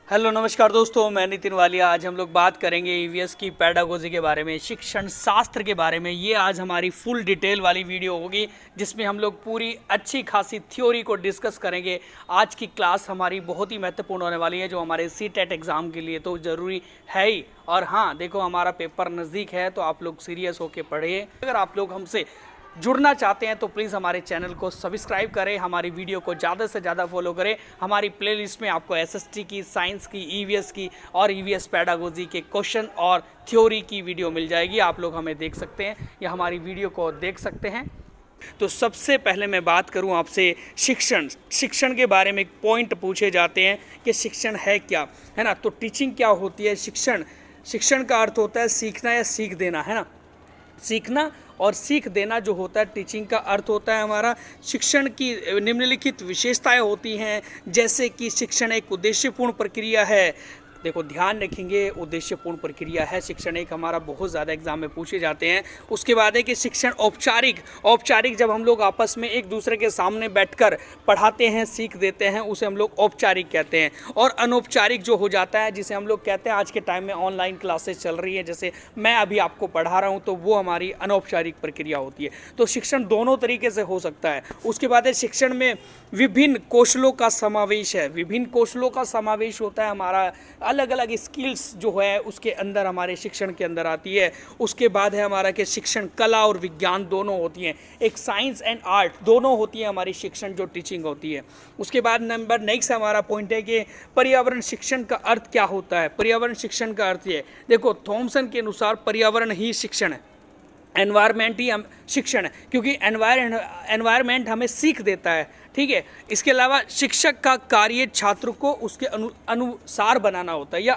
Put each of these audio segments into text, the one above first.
Hello नमस्कार दोस्तों, मैं नितिन वालिया। आज हम लोग बात करेंगे ईवीएस की पैडागोजी के बारे में, शिक्षण शास्त्र के बारे में। ये आज हमारी फुल डिटेल वाली वीडियो होगी जिसमें हम लोग पूरी अच्छी खासी थ्योरी को डिस्कस करेंगे। आज की क्लास हमारी बहुत ही महत्वपूर्ण होने वाली है, जो हमारे सीटेट एग्ज़ाम के लिए तो ज़रूरी है ही। और हाँ, देखो हमारा पेपर नज़दीक है तो आप लोग सीरियस होकर पढ़िए। अगर आप लोग हमसे जुड़ना चाहते हैं तो प्लीज़ हमारे चैनल को सब्सक्राइब करें, हमारी वीडियो को ज़्यादा से ज़्यादा फॉलो करें। हमारी प्लेलिस्ट में आपको एसएसटी की, साइंस की, ईवीएस की और ईवीएस पैडागोजी के क्वेश्चन और थ्योरी की वीडियो मिल जाएगी। आप लोग हमें देख सकते हैं या हमारी वीडियो को देख सकते हैं। तो सबसे पहले मैं बात करूं आपसे शिक्षण के बारे में। एक पॉइंट पूछे जाते हैं कि शिक्षण है क्या, है ना। तो टीचिंग क्या होती है? शिक्षण का अर्थ होता है सीखना या सीख देना, है ना। सीखना और सीख देना जो होता है, टीचिंग का अर्थ होता है हमारा। शिक्षण की निम्नलिखित विशेषताएं होती हैं, जैसे कि शिक्षण एक उद्देश्यपूर्ण प्रक्रिया है। देखो ध्यान रखेंगे, उद्देश्यपूर्ण प्रक्रिया है। शिक्षण एक हमारा बहुत ज़्यादा एग्जाम में पूछे जाते हैं। उसके बाद है कि शिक्षण औपचारिक जब हम लोग आपस में एक दूसरे के सामने बैठकर पढ़ाते हैं, सीख देते हैं, उसे हम लोग औपचारिक कहते हैं। और अनौपचारिक जो हो जाता है, जिसे हम लोग कहते हैं आज के टाइम में ऑनलाइन क्लासेस चल रही है, जैसे मैं अभी आपको पढ़ा रहा हूँ, तो वो हमारी अनौपचारिक प्रक्रिया होती है। तो शिक्षण दोनों तरीके से हो सकता है। उसके बाद है शिक्षण में विभिन्न कौशलों का समावेश है। विभिन्न कौशलों का समावेश होता है हमारा, अलग अलग स्किल्स जो है उसके अंदर हमारे शिक्षण के अंदर आती है। उसके बाद है हमारा कि शिक्षण कला और विज्ञान दोनों होती हैं, एक साइंस एंड आर्ट दोनों होती है हमारी शिक्षण जो टीचिंग होती है। उसके बाद नंबर नेक्स्ट हमारा पॉइंट है कि पर्यावरण शिक्षण का अर्थ क्या होता है। पर्यावरण शिक्षण का अर्थ ये, देखो थॉमसन के अनुसार पर्यावरण ही शिक्षण है, एनवायरनमेंट ही हम शिक्षण है, क्योंकि एनवायरनमेंट हमें सीख देता है, ठीक है। इसके अलावा शिक्षक का कार्य छात्र को उसके अनुसार बनाना होता है या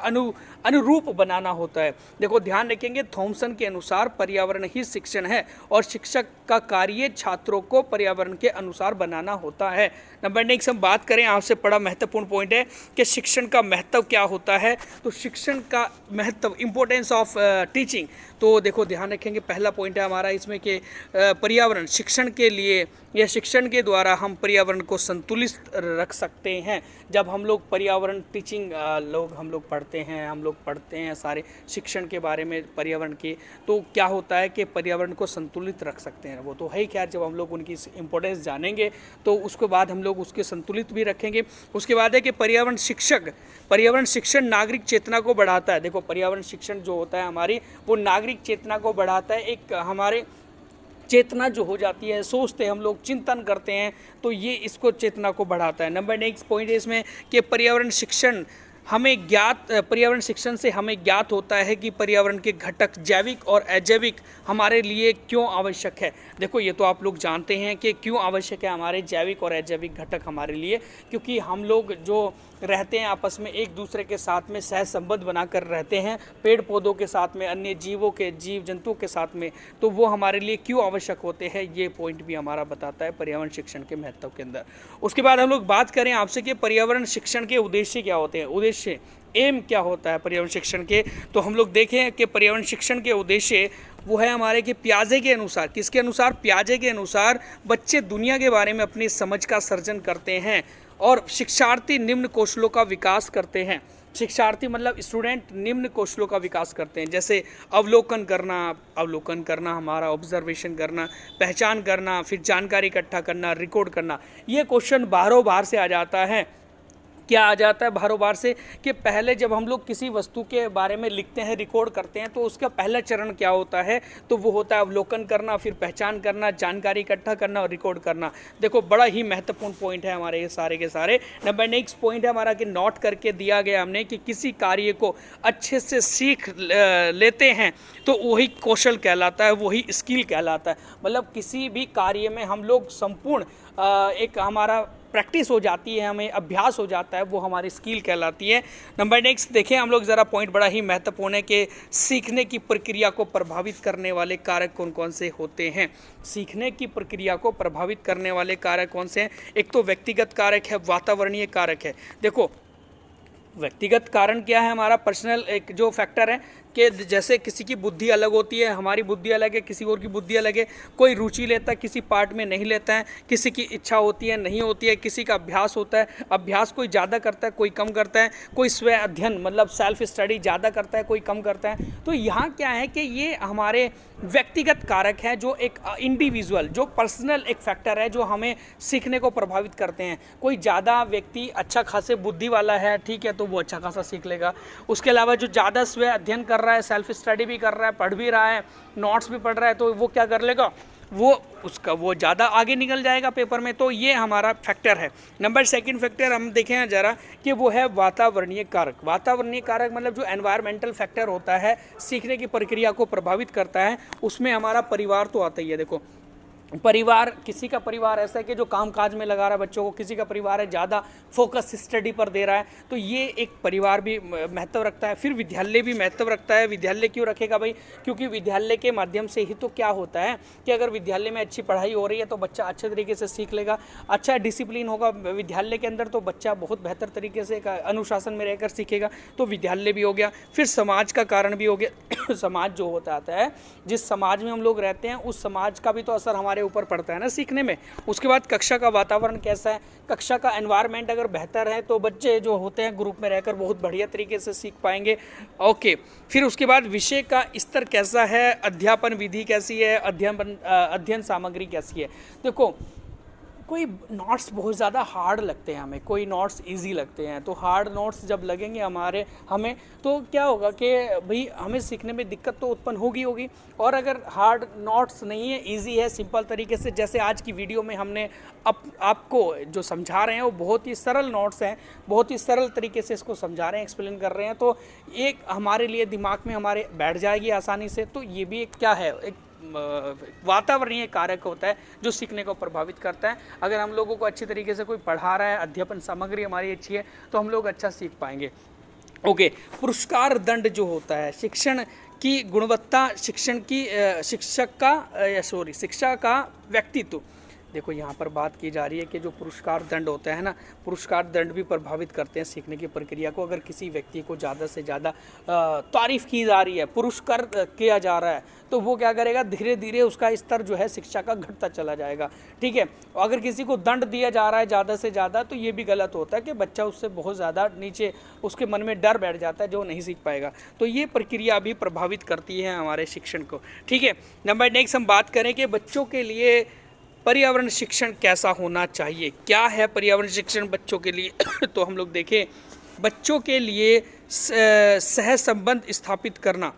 अनुरूप बनाना होता है। देखो ध्यान रखेंगे, थॉमसन के अनुसार पर्यावरण ही शिक्षण है और शिक्षक का कार्य छात्रों को पर्यावरण के अनुसार बनाना होता है। नंबर नेक्स्ट हम बात करें, आपसे बड़ा महत्वपूर्ण पॉइंट है कि शिक्षण का महत्व क्या होता है। तो शिक्षण का महत्व, इंपॉर्टेंस ऑफ टीचिंग। तो देखो ध्यान रखेंगे, पहला पॉइंट है हमारा इसमें कि पर्यावरण शिक्षण के लिए या शिक्षण के द्वारा हम पर्यावरण को संतुलित रख सकते हैं। जब हम लोग पर्यावरण टीचिंग हम लोग पढ़ते हैं सारे शिक्षण के बारे में, पर्यावरण के, तो क्या होता है कि पर्यावरण को संतुलित रख सकते हैं। वो तो है खैर, जब हम लोग उनकी इंपॉर्टेंस जानेंगे तो उसके बाद हम लोग उसके संतुलित भी रखेंगे। उसके बाद है कि पर्यावरण शिक्षण नागरिक चेतना को बढ़ाता है। देखो पर्यावरण शिक्षण जो होता है हमारी, वो नागरिक चेतना को बढ़ाता है। एक हमारे चेतना जो हो जाती है, सोचते हैं हम लोग, चिंतन करते हैं, तो ये इसको चेतना को बढ़ाता है। नंबर नेक्स्ट पॉइंट है इसमें कि पर्यावरण शिक्षण से हमें ज्ञात होता है कि पर्यावरण के घटक जैविक और अजैविक हमारे लिए क्यों आवश्यक है। देखो ये तो आप लोग जानते हैं कि क्यों आवश्यक है हमारे जैविक और अजैविक घटक हमारे लिए, क्योंकि हम लोग जो रहते हैं आपस में एक दूसरे के साथ में सह संबंध बनाकर रहते हैं, पेड़ पौधों के साथ में, अन्य जीव जंतुओं के साथ में, तो वो हमारे लिए क्यों आवश्यक होते हैं, ये पॉइंट भी हमारा बताता है पर्यावरण शिक्षण के महत्व के अंदर। उसके बाद हम लोग बात करें आपसे कि पर्यावरण शिक्षण के उद्देश्य क्या होते हैं, एम क्या होता है पर्यावरण शिक्षण के। तो हम लोग देखें कि पर्यावरण शिक्षण के उद्देश्य वो है हमारे कि पियाजे के अनुसार, किसके अनुसार? पियाजे के अनुसार बच्चे दुनिया के बारे में अपनी समझ का सर्जन करते हैं और शिक्षार्थी निम्न कौशलों का विकास करते हैं। शिक्षार्थी मतलब स्टूडेंट निम्न कौशलों का विकास करते हैं, जैसे अवलोकन करना हमारा, ऑब्जर्वेशन करना, पहचान करना, फिर जानकारी इकट्ठा करना, रिकॉर्ड करना। ये क्वेश्चन बाहर से आ जाता है। क्या आ जाता है बार से कि पहले जब हम लोग किसी वस्तु के बारे में लिखते हैं, रिकॉर्ड करते हैं, तो उसका पहला चरण क्या होता है? तो वो होता है अवलोकन करना, फिर पहचान करना, जानकारी इकट्ठा करना और रिकॉर्ड करना। देखो बड़ा ही महत्वपूर्ण पॉइंट है हमारे ये सारे के सारे। नंबर नेक्स्ट पॉइंट है हमारा कि नोट करके दिया गया हमने कि किसी कार्य को अच्छे से सीख लेते हैं तो वही कौशल कहलाता है, वही स्किल कहलाता है। मतलब किसी भी कार्य में हम लोग संपूर्ण एक हमारा प्रैक्टिस हो जाती है, हमें अभ्यास हो जाता है, वो हमारी स्किल कहलाती है। नंबर नेक्स्ट देखें हम लोग ज़रा, पॉइंट बड़ा ही महत्वपूर्ण है कि सीखने की प्रक्रिया को प्रभावित करने वाले कारक कौन कौन से होते हैं। सीखने की प्रक्रिया को प्रभावित करने वाले कारक कौन से हैं? एक तो व्यक्तिगत कारक है, वातावरणीय कारक है। देखो व्यक्तिगत कारण क्या है, हमारा पर्सनल एक जो फैक्टर है कि जैसे किसी की बुद्धि अलग होती है, हमारी बुद्धि अलग है, किसी और की बुद्धि अलग है, कोई रुचि लेता है किसी पार्ट में नहीं लेता है, किसी की इच्छा होती है नहीं होती है, किसी का अभ्यास होता है, अभ्यास कोई ज़्यादा करता है कोई कम करता है, कोई स्व अध्ययन मतलब सेल्फ स्टडी ज़्यादा करता है कोई कम करता है। तो यहाँ क्या है कि ये हमारे व्यक्तिगत कारक हैं जो एक इंडिविजुअल जो पर्सनल एक फैक्टर है जो हमें सीखने को प्रभावित करते हैं। कोई ज़्यादा व्यक्ति अच्छा खासे बुद्धि वाला है, ठीक है, तो वो अच्छा खासा सीख लेगा। उसके अलावा जो ज़्यादा स्व अध्ययन कर रहा है, सेल्फ स्टडी भी कर रहा है, पढ़ भी रहा है, नोट्स भी पढ़ रहा है, तो वो क्या कर लेगा, वो ज़्यादा आगे निकल जाएगा पेपर में। तो ये हमारा फैक्टर है। नंबर सेकंड फैक्टर हम देखें ज़रा कि वो है वातावरणीय कारक। वातावरणीय कारक मतलब जो एनवायरमेंटल फैक्टर होता है सीखने की प्रक्रिया को प्रभावित करता है, उसमें हमारा परिवार तो आता ही है। देखो परिवार, किसी का परिवार ऐसा है कि जो कामकाज में लगा रहा है बच्चों को, किसी का परिवार है ज़्यादा फोकस स्टडी पर दे रहा है, तो ये एक परिवार भी महत्व रखता है। फिर विद्यालय भी महत्व रखता है। विद्यालय क्यों रखेगा भाई, क्योंकि विद्यालय के माध्यम से ही तो क्या होता है कि अगर विद्यालय में अच्छी पढ़ाई हो रही है तो बच्चा अच्छे तरीके से सीख लेगा, अच्छा डिसिप्लिन होगा विद्यालय के अंदर, तो बच्चा बहुत बेहतर तरीके से अनुशासन में रहकर सीखेगा, तो विद्यालय भी हो गया। फिर समाज का कारण भी हो गया। समाज जो होता आता है, जिस समाज में हम लोग रहते हैं उस समाज का भी तो असर हमारे ऊपर पड़ता है ना सीखने में। उसके बाद कक्षा का वातावरण कैसा है, कक्षा का एनवायरनमेंट अगर बेहतर है तो बच्चे जो होते हैं ग्रुप में रहकर बहुत बढ़िया तरीके से सीख पाएंगे। ओके, फिर उसके बाद विषय का स्तर कैसा है, अध्यापन विधि कैसी है, अध्ययन सामग्री कैसी है। देखो कोई नोट्स बहुत ज़्यादा हार्ड लगते हैं हमें, कोई नोट्स इजी लगते हैं, तो हार्ड नोट्स जब लगेंगे हमें तो क्या होगा कि भाई हमें सीखने में दिक्कत तो उत्पन्न होगी। और अगर हार्ड नोट्स नहीं है, इजी है, सिंपल तरीके से, जैसे आज की वीडियो में हमने आपको जो समझा रहे हैं वो बहुत ही सरल नोट्स हैं, बहुत ही सरल तरीके से इसको समझा रहे हैं, एक्सप्लेन कर रहे हैं, तो एक हमारे लिए दिमाग में हमारे बैठ जाएगी आसानी से। तो ये भी एक क्या है, एक वातावरणीय कारक होता है जो सीखने को प्रभावित करता है। अगर हम लोगों को अच्छी तरीके से कोई पढ़ा रहा है, अध्यापन सामग्री हमारी अच्छी है, तो हम लोग अच्छा सीख पाएंगे। ओके, पुरस्कार दंड जो होता है, शिक्षण की गुणवत्ता, शिक्षा का व्यक्तित्व। देखो यहाँ पर बात की जा रही है कि जो पुरस्कार दंड होता है ना, पुरस्कार दंड भी प्रभावित करते हैं सीखने की प्रक्रिया को। अगर किसी व्यक्ति को ज़्यादा से ज़्यादा तारीफ़ की जा रही है, पुरस्कार किया जा रहा है, तो वो क्या करेगा, धीरे धीरे उसका स्तर जो है शिक्षा का घटता चला जाएगा, ठीक है। अगर किसी को दंड दिया जा रहा है ज़्यादा से ज़्यादा, तो ये भी गलत होता है कि बच्चा उससे बहुत ज़्यादा नीचे, उसके मन में डर बैठ जाता है जो नहीं सीख पाएगा। तो ये प्रक्रिया भी प्रभावित करती है हमारे शिक्षण को, ठीक है। नंबर नेक्स्ट हम बात करें कि बच्चों के लिए पर्यावरण शिक्षण कैसा होना चाहिए, क्या है पर्यावरण शिक्षण बच्चों के लिए। तो हम लोग देखें, बच्चों के लिए सह संबंध स्थापित करना।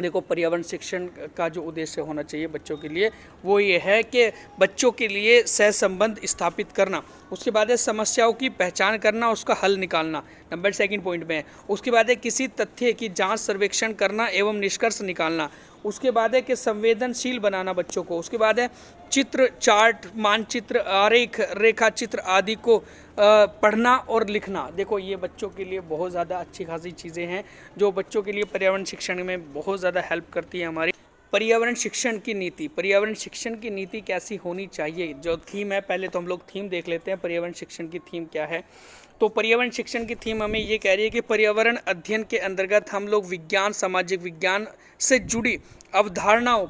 देखो पर्यावरण शिक्षण का जो उद्देश्य होना चाहिए बच्चों के लिए वो ये है कि बच्चों के लिए सहसंबंध स्थापित करना, उसके बाद है समस्याओं की पहचान करना, उसका हल निकालना, नंबर सेकंड पॉइंट में है। उसके बाद है किसी तथ्य की जांच सर्वेक्षण करना एवं निष्कर्ष निकालना। उसके बाद है कि संवेदनशील बनाना बच्चों को। उसके बाद है चित्र, चार्ट, मानचित्र, आरेख, रेखाचित्र आदि को पढ़ना और लिखना। देखो ये बच्चों के लिए बहुत ज़्यादा अच्छी खासी चीज़ें हैं जो बच्चों के लिए पर्यावरण शिक्षण में बहुत ज़्यादा हेल्प करती है हमारी। पर्यावरण शिक्षण की नीति, पर्यावरण शिक्षण की नीति कैसी होनी चाहिए, जो थीम है, पहले तो हम लोग थीम देख लेते हैं, पर्यावरण शिक्षण की थीम क्या है। तो पर्यावरण शिक्षण की थीम हमें ये कह रही है कि पर्यावरण अध्ययन के अंतर्गत हम लोग विज्ञान, सामाजिक विज्ञान से जुड़ी अवधारणाओं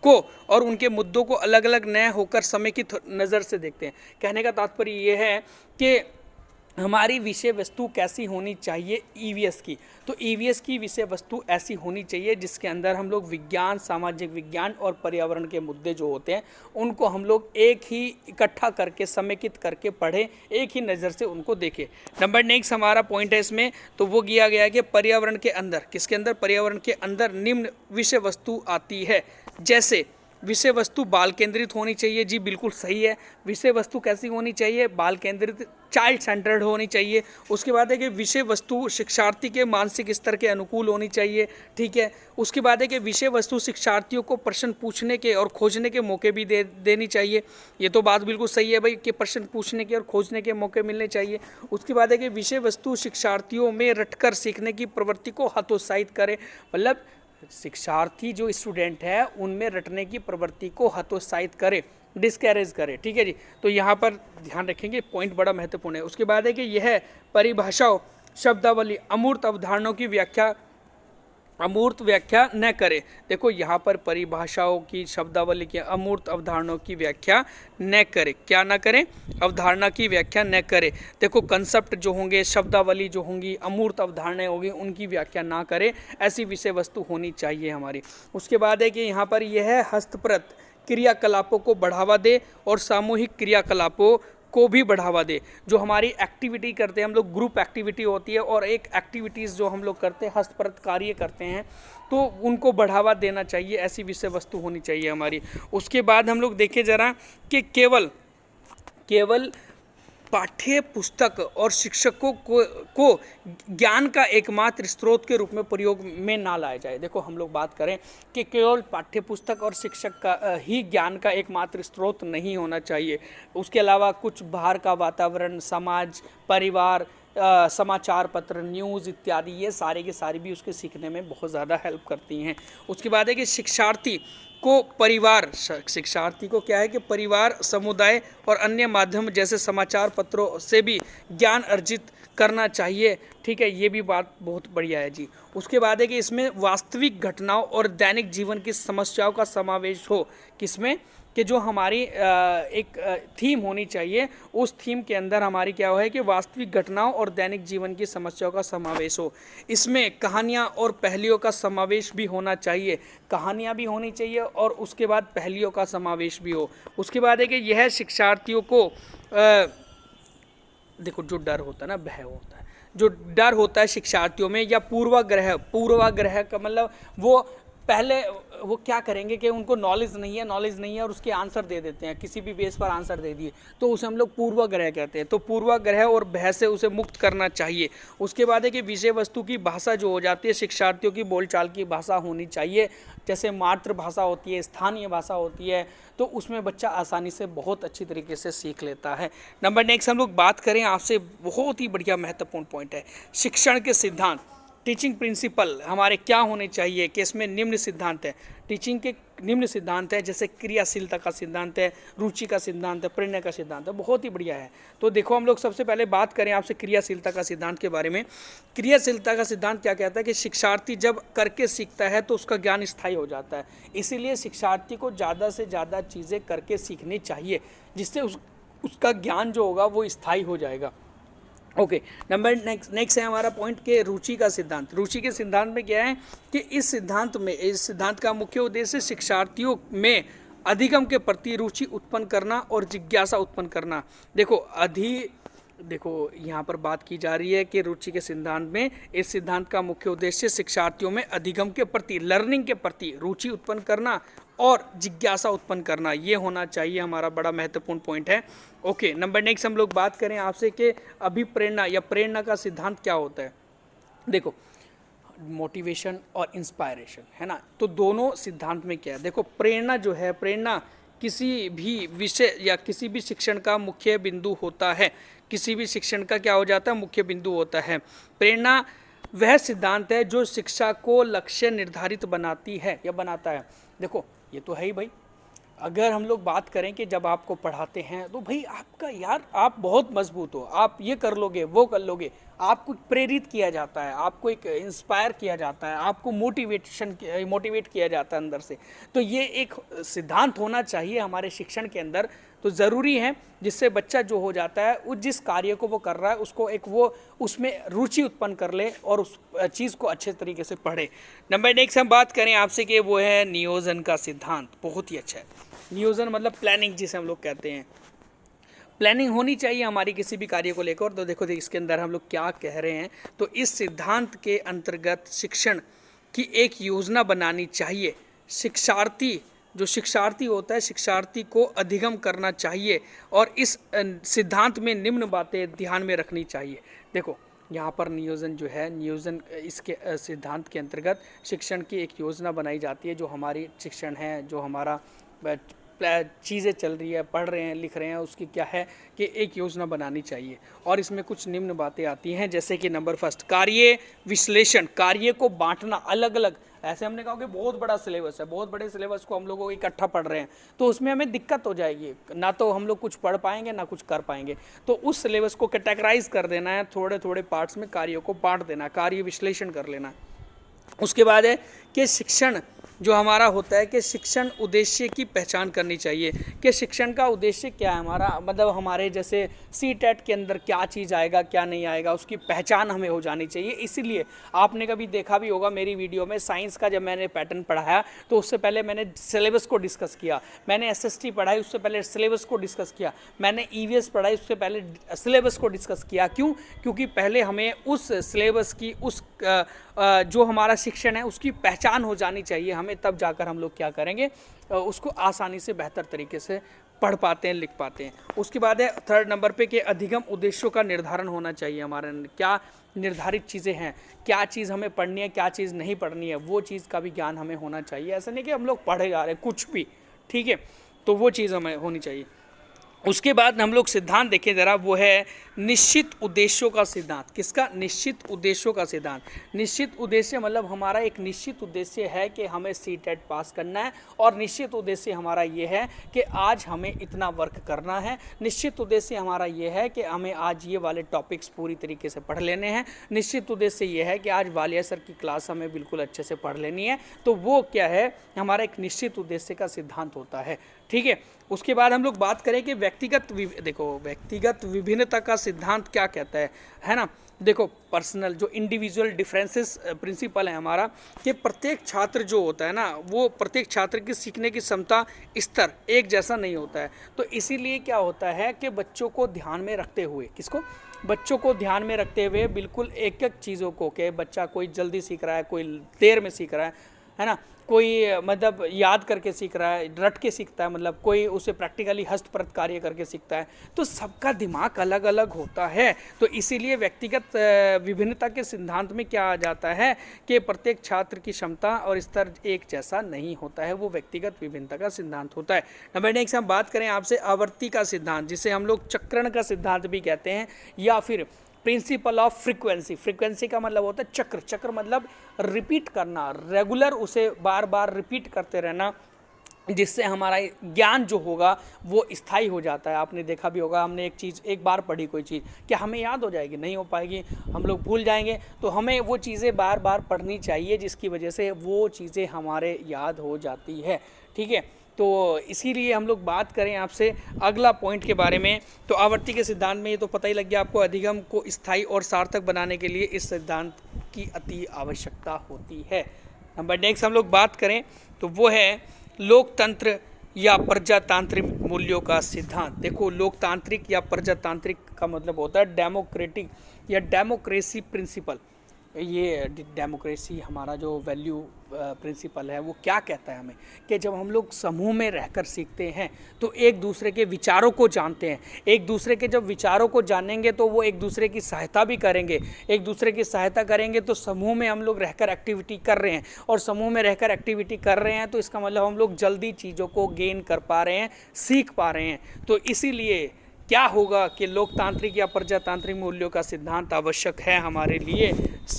को और उनके मुद्दों को अलग अलग नए होकर समेकित नज़र से देखते हैं। कहने का तात्पर्य ये है कि हमारी विषय वस्तु कैसी होनी चाहिए ईवीएस की, तो ईवीएस की विषय वस्तु ऐसी होनी चाहिए जिसके अंदर हम लोग विज्ञान, सामाजिक विज्ञान और पर्यावरण के मुद्दे जो होते हैं उनको हम लोग एक ही इकट्ठा करके समेकित करके पढ़ें, एक ही नज़र से उनको देखें। नंबर नेक्स्ट हमारा पॉइंट है इसमें, तो वो किया गया है कि पर्यावरण के अंदर, किसके अंदर, पर्यावरण के अंदर निम्न विषय वस्तु आती है। जैसे विषय वस्तु बाल केंद्रित होनी चाहिए, जी बिल्कुल सही है। विषय वस्तु कैसी होनी चाहिए, बाल केंद्रित, चाइल्ड सेंटर्ड होनी चाहिए। उसके बाद है कि विषय वस्तु शिक्षार्थी के मानसिक स्तर के अनुकूल होनी चाहिए, ठीक है। उसके बाद है कि विषय वस्तु शिक्षार्थियों को प्रश्न पूछने के और खोजने के मौके भी देनी चाहिए। ये तो बात बिल्कुल सही है भाई कि प्रश्न पूछने के और खोजने के मौके मिलने चाहिए। उसके बाद है कि विषय वस्तु शिक्षार्थियों में रटकर सीखने की प्रवृत्ति को हतोत्साहित करे, मतलब शिक्षार्थी जो स्टूडेंट है उनमें रटने की प्रवृत्ति को हतोत्साहित करे। डिस्करेज करे। ठीक है जी, तो यहाँ पर ध्यान रखेंगे, पॉइंट बड़ा महत्वपूर्ण है। उसके बाद है कि यह परिभाषाओं, शब्दावली, अमूर्त अवधारणाओं की अमूर्त व्याख्या न करे। देखो यहाँ पर परिभाषाओं की, शब्दावली की, अमूर्त अवधारणाओं की व्याख्या न करे। क्या ना करें? अवधारणा की व्याख्या न करे। देखो कंसेप्ट जो होंगे, शब्दावली जो होंगी, अमूर्त अवधारणाएं होंगी, उनकी व्याख्या ना करे, ऐसी विषय वस्तु होनी चाहिए हमारी। उसके बाद है कि यहाँ पर यह हस्तप्रत क्रियाकलापों को बढ़ावा दे और सामूहिक क्रियाकलापों को भी बढ़ावा दे। जो हमारी एक्टिविटी करते हैं हम लोग, ग्रुप एक्टिविटी होती है, और एक एक्टिविटीज़ जो हम लोग करते हैं, हस्तप्रत कार्य करते हैं, तो उनको बढ़ावा देना चाहिए, ऐसी विषय वस्तु होनी चाहिए हमारी। उसके बाद हम लोग देखें जरा कि केवल पाठ्य पुस्तक और शिक्षकों को ज्ञान का एकमात्र स्रोत के रूप में प्रयोग में ना लाया जाए। देखो हम लोग बात करें कि केवल पाठ्य पुस्तक और शिक्षक का ही ज्ञान का एकमात्र स्रोत नहीं होना चाहिए। उसके अलावा कुछ बाहर का वातावरण, समाज, परिवार, समाचार पत्र, न्यूज़ इत्यादि, ये सारे के सारे भी उसके सीखने में बहुत ज़्यादा हेल्प करती हैं। उसके बाद है कि शिक्षार्थी को क्या है कि परिवार, समुदाय और अन्य माध्यम जैसे समाचार पत्रों से भी ज्ञान अर्जित करना चाहिए। ठीक है, ये भी बात बहुत बढ़िया है जी। उसके बाद है कि इसमें वास्तविक घटनाओं और दैनिक जीवन की समस्याओं का समावेश हो। किसमें? कि जो हमारी एक थीम होनी चाहिए, उस थीम के अंदर हमारी क्या है कि वास्तविक घटनाओं और दैनिक जीवन की समस्याओं का समावेश हो। इसमें कहानियाँ और पहेलियों का समावेश भी होना चाहिए। कहानियाँ भी होनी चाहिए और उसके बाद पहेलियों का समावेश भी हो। उसके बाद है कि यह शिक्षार्थियों को देखो जो डर होता है ना, भय होता है, जो डर होता है शिक्षार्थियों में, या पूर्वाग्रह का मतलब वो क्या करेंगे कि उनको नॉलेज नहीं है और उसके आंसर दे देते हैं, किसी भी बेस पर आंसर दे दिए, तो उसे हम लोग पूर्वाग्रह कहते हैं। तो पूर्वाग्रह और भय से उसे मुक्त करना चाहिए। उसके बाद है कि विषय वस्तु की भाषा जो हो जाती है, शिक्षार्थियों की बोलचाल की भाषा होनी चाहिए। जैसे मातृभाषा होती है, स्थानीय भाषा होती है, तो उसमें बच्चा आसानी से बहुत अच्छी तरीके से सीख लेता है। नंबर नेक्स्ट हम लोग बात करें आपसे, बहुत ही बढ़िया महत्वपूर्ण पॉइंट है, शिक्षण के सिद्धांत, टीचिंग प्रिंसिपल हमारे क्या होने चाहिए। कि इसमें निम्न सिद्धांत है, टीचिंग के निम्न सिद्धांत है, जैसे क्रियाशीलता का सिद्धांत है, रुचि का सिद्धांत है, प्रेरणा का सिद्धांत है, बहुत ही बढ़िया है। तो देखो हम लोग सबसे पहले बात करें आपसे क्रियाशीलता का सिद्धांत के बारे में। क्रियाशीलता का सिद्धांत क्या कहता है कि शिक्षार्थी जब करके सीखता है तो उसका ज्ञान स्थायी हो जाता है। इसीलिए शिक्षार्थी को ज़्यादा से ज़्यादा चीज़ें करके सीखनी चाहिए, जिससे उसका ज्ञान जो होगा वो स्थायी हो जाएगा। ओके, नंबर नेक्स्ट है हमारा पॉइंट के रुचि का सिद्धांत। रुचि के सिद्धांत में क्या है कि इस सिद्धांत का मुख्य उद्देश्य शिक्षार्थियों में अधिगम के प्रति रुचि उत्पन्न करना और जिज्ञासा उत्पन्न करना। देखो यहाँ पर बात की जा रही है कि रुचि के सिद्धांत में, इस सिद्धांत का मुख्य उद्देश्य शिक्षार्थियों में अधिगम के प्रति, लर्निंग के प्रति रुचि उत्पन्न करना और जिज्ञासा उत्पन्न करना, ये होना चाहिए, हमारा बड़ा महत्वपूर्ण पॉइंट है। ओके, नंबर नेक्स्ट हम लोग बात करें आपसे कि अभिप्रेरणा या प्रेरणा का सिद्धांत क्या होता है। देखो मोटिवेशन और इंस्पायरेशन है ना, तो दोनों सिद्धांत में क्या है। देखो प्रेरणा जो है, प्रेरणा किसी भी विषय या किसी भी शिक्षण का मुख्य बिंदु होता है। किसी भी शिक्षण का क्या हो जाता है, मुख्य बिंदु होता है। प्रेरणा वह सिद्धांत है जो शिक्षा को लक्ष्य निर्धारित बनाती है या बनाता है। देखो ये तो है ही भाई, अगर हम लोग बात करें कि जब आपको पढ़ाते हैं तो भाई आपका यार आप बहुत मजबूत हो, आप ये कर लोगे वो कर लोगे, आपको प्रेरित किया जाता है, आपको एक इंस्पायर किया जाता है, आपको मोटिवेट किया जाता है अंदर से। तो ये एक सिद्धांत होना चाहिए हमारे शिक्षण के अंदर, तो ज़रूरी है, जिससे बच्चा जो हो जाता है उस जिस कार्य को वो कर रहा है उसको एक वो उसमें रुचि उत्पन्न कर ले और उस चीज़ को अच्छे तरीके से पढ़े। नंबर नेक्स्ट हम बात करें आपसे कि वो है नियोजन का सिद्धांत। बहुत ही अच्छा है, नियोजन मतलब प्लानिंग जिसे हम लोग कहते हैं। प्लानिंग होनी चाहिए हमारी किसी भी कार्य को लेकर। तो देखो इसके अंदर हम लोग क्या कह रहे हैं, तो इस सिद्धांत के अंतर्गत शिक्षण की एक योजना बनानी चाहिए। जो शिक्षार्थी होता है, शिक्षार्थी को अधिगम करना चाहिए और इस सिद्धांत में निम्न बातें ध्यान में रखनी चाहिए। देखो यहाँ पर नियोजन जो है, नियोजन इसके सिद्धांत के अंतर्गत शिक्षण की एक योजना बनाई जाती है। जो हमारी शिक्षण है, जो हमारा चीज़ें चल रही है, पढ़ रहे हैं, लिख रहे हैं, उसकी क्या है कि एक योजना बनानी चाहिए। और इसमें कुछ निम्न बातें आती हैं, जैसे कि नंबर फर्स्ट, कार्य विश्लेषण, कार्य को बांटना, अलग अलग ऐसे हमने कहा कि बहुत बड़ा सिलेबस है, बहुत बड़े सिलेबस को हम लोगों को इकट्ठा पढ़ रहे हैं तो उसमें हमें दिक्कत हो जाएगी, ना तो हम लोग कुछ पढ़ पाएंगे ना कुछ कर पाएंगे। तो उस सिलेबस को कैटेगराइज कर देना है, थोड़े थोड़े पार्ट्स में कार्यों को बांट देना, कार्य विश्लेषण कर लेना। उसके बाद है कि शिक्षण जो हमारा होता है कि शिक्षण उद्देश्य की पहचान करनी चाहिए कि शिक्षण का उद्देश्य क्या है हमारा, मतलब हमारे जैसे सीटेट के अंदर क्या चीज़ आएगा क्या नहीं आएगा उसकी पहचान हमें हो जानी चाहिए। इसीलिए आपने कभी देखा भी होगा मेरी वीडियो में साइंस का जब मैंने पैटर्न पढ़ाया तो उससे पहले मैंने सिलेबस को डिस्कस किया, मैंने SST पढ़ाई उससे पहले सिलेबस को डिस्कस किया, मैंने EVS पढ़ाई उससे पहले सिलेबस को डिस्कस किया। क्यों? क्योंकि पहले हमें उस सिलेबस की उस जो हमारा शिक्षण है उसकी पहचान हो जानी चाहिए हमें, तब जाकर हम लोग क्या करेंगे उसको आसानी से बेहतर तरीके से पढ़ पाते हैं, लिख पाते हैं। उसके बाद है 3rd नंबर पे कि अधिगम उद्देश्यों का निर्धारण होना चाहिए। हमारे क्या निर्धारित चीज़ें हैं, क्या चीज़ हमें पढ़नी है क्या चीज़ नहीं पढ़नी है, वो चीज़ का भी ज्ञान हमें होना चाहिए। ऐसा नहीं कि हम लोग पढ़े जा रहे हैं कुछ भी, ठीक है, तो वो चीज़ हमें होनी चाहिए। उसके बाद हम लोग सिद्धांत देखें ज़रा, वो है निश्चित उद्देश्यों का सिद्धांत। किसका? निश्चित उद्देश्यों का सिद्धांत। निश्चित उद्देश्य मतलब हमारा एक निश्चित उद्देश्य है कि हमें सीटेट पास करना है और निश्चित उद्देश्य हमारा ये है कि आज हमें इतना वर्क करना है। निश्चित उद्देश्य हमारा ये है कि हमें आज ये वाले टॉपिक्स पूरी तरीके से पढ़ लेने हैं। निश्चित उद्देश्य ये है कि आज वालिया सर की क्लास हमें बिल्कुल अच्छे से पढ़ लेनी है। तो वो क्या है, हमारा एक निश्चित उद्देश्य का सिद्धांत होता है, ठीक है। उसके बाद हम लोग बात करें कि व्यक्तिगत विभिन्नता का सिद्धांत क्या कहता है ना। देखो पर्सनल जो इंडिविजुअल डिफरेंसेस प्रिंसिपल है हमारा, कि प्रत्येक छात्र जो होता है ना वो प्रत्येक छात्र की सीखने की क्षमता स्तर एक जैसा नहीं होता है। तो इसीलिए क्या होता है कि बच्चों को ध्यान में रखते हुए, किसको? बच्चों को ध्यान में रखते हुए बिल्कुल एक एक चीज़ों को, कि बच्चा कोई जल्दी सीख रहा है, कोई देर में सीख रहा है ना, कोई मतलब याद करके सीख रहा है, रट के सीखता है, मतलब कोई उसे प्रैक्टिकली हस्तप्रत कार्य करके सीखता है। तो सबका दिमाग अलग अलग होता है। तो इसीलिए व्यक्तिगत विभिन्नता के सिद्धांत में क्या आ जाता है कि प्रत्येक छात्र की क्षमता और स्तर एक जैसा नहीं होता है, वो व्यक्तिगत विभिन्नता का सिद्धांत होता है। नंबर नेक्स्ट हम बात करें आपसे आवर्ती का सिद्धांत, जिसे हम लोग चक्रण का सिद्धांत भी कहते हैं, या फिर प्रिंसिपल ऑफ फ्रीक्वेंसी। फ्रीक्वेंसी का मतलब होता है चक्र, चक्र मतलब रिपीट करना, रेगुलर उसे बार बार रिपीट करते रहना, जिससे हमारा ज्ञान जो होगा वो स्थायी हो जाता है। आपने देखा भी होगा, हमने एक चीज़ एक बार पढ़ी कोई चीज़, क्या हमें याद हो जाएगी? नहीं हो पाएगी, हम लोग भूल जाएंगे। तो हमें वो चीज़ें बार बार पढ़नी चाहिए जिसकी वजह से वो चीज़ें हमारे याद हो जाती है, ठीक है। तो इसीलिए हम लोग बात करें आपसे अगला पॉइंट के बारे में, तो आवर्ती के सिद्धांत में ये तो पता ही लग गया आपको, अधिगम को स्थायी और सार्थक बनाने के लिए इस सिद्धांत की अति आवश्यकता होती है। नंबर नेक्स्ट हम लोग बात करें तो वो है लोकतंत्र या प्रजातांत्रिक मूल्यों का सिद्धांत। देखो लोकतांत्रिक या प्रजातांत्रिक का मतलब होता है डेमोक्रेटिक या डेमोक्रेसी प्रिंसिपल। ये डेमोक्रेसी हमारा जो वैल्यू प्रिंसिपल है वो क्या कहता है हमें, कि जब हम लोग समूह में रहकर सीखते हैं तो एक दूसरे के विचारों को जानते हैं। एक दूसरे के जब विचारों को जानेंगे तो वो एक दूसरे की सहायता भी करेंगे, एक दूसरे की सहायता करेंगे तो समूह में हम लोग रहकर एक्टिविटी कर रहे हैं, और समूह में रहकर एक्टिविटी कर रहे हैं तो इसका मतलब हम लोग जल्दी चीज़ों को गेन कर पा रहे हैं, सीख पा रहे हैं। तो इसीलिए क्या होगा कि लोकतांत्रिक या प्रजातांत्रिक मूल्यों का सिद्धांत आवश्यक है हमारे लिए,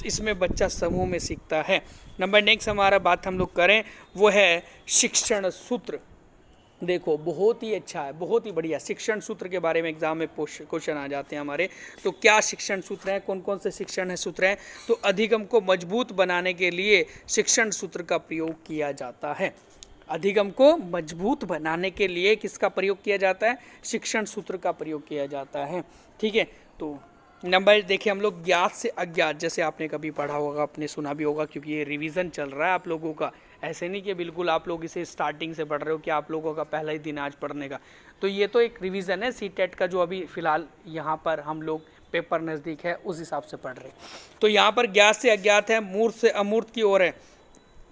इसमें बच्चा समूह में सीखता है। नंबर नेक्स्ट हमारा बात हम लोग करें वो है शिक्षण सूत्र। देखो बहुत ही अच्छा है, बहुत ही बढ़िया। शिक्षण सूत्र के बारे में एग्जाम में क्वेश्चन आ जाते हैं हमारे। तो क्या शिक्षण सूत्र हैं, कौन कौन से शिक्षण सूत्र हैं? तो अधिगम को मजबूत बनाने के लिए शिक्षण सूत्र का प्रयोग किया जाता है। अधिगम को मजबूत बनाने के लिए किसका प्रयोग किया जाता है? शिक्षण सूत्र का प्रयोग किया जाता है, ठीक है। तो नंबर देखिए हम लोग ज्ञात से अज्ञात, जैसे आपने कभी पढ़ा होगा, आपने सुना भी होगा, क्योंकि ये रिवीजन चल रहा है आप लोगों का। ऐसे नहीं कि बिल्कुल आप लोग इसे स्टार्टिंग से पढ़ रहे हो कि आप लोगों का पहला ही दिन आज पढ़ने का। तो ये तो एक रिवीजन है सीटेट का, जो अभी फ़िलहाल यहाँ पर हम लोग पेपर नज़दीक है उस हिसाब से पढ़ रहे हैं। तो यहाँ पर ज्ञात से अज्ञात है, मूर्त से अमूर्त की ओर है,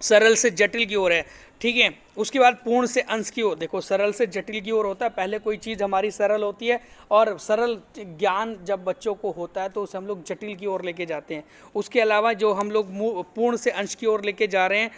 सरल से जटिल की ओर है, ठीक है। उसके बाद पूर्ण से अंश की ओर। देखो सरल से जटिल की ओर होता है, पहले कोई चीज़ हमारी सरल होती है और सरल ज्ञान जब बच्चों को होता है तो उसे हम लोग जटिल की ओर लेके जाते हैं। उसके अलावा जो हम लोग पूर्ण से अंश की ओर लेके जा रहे हैं,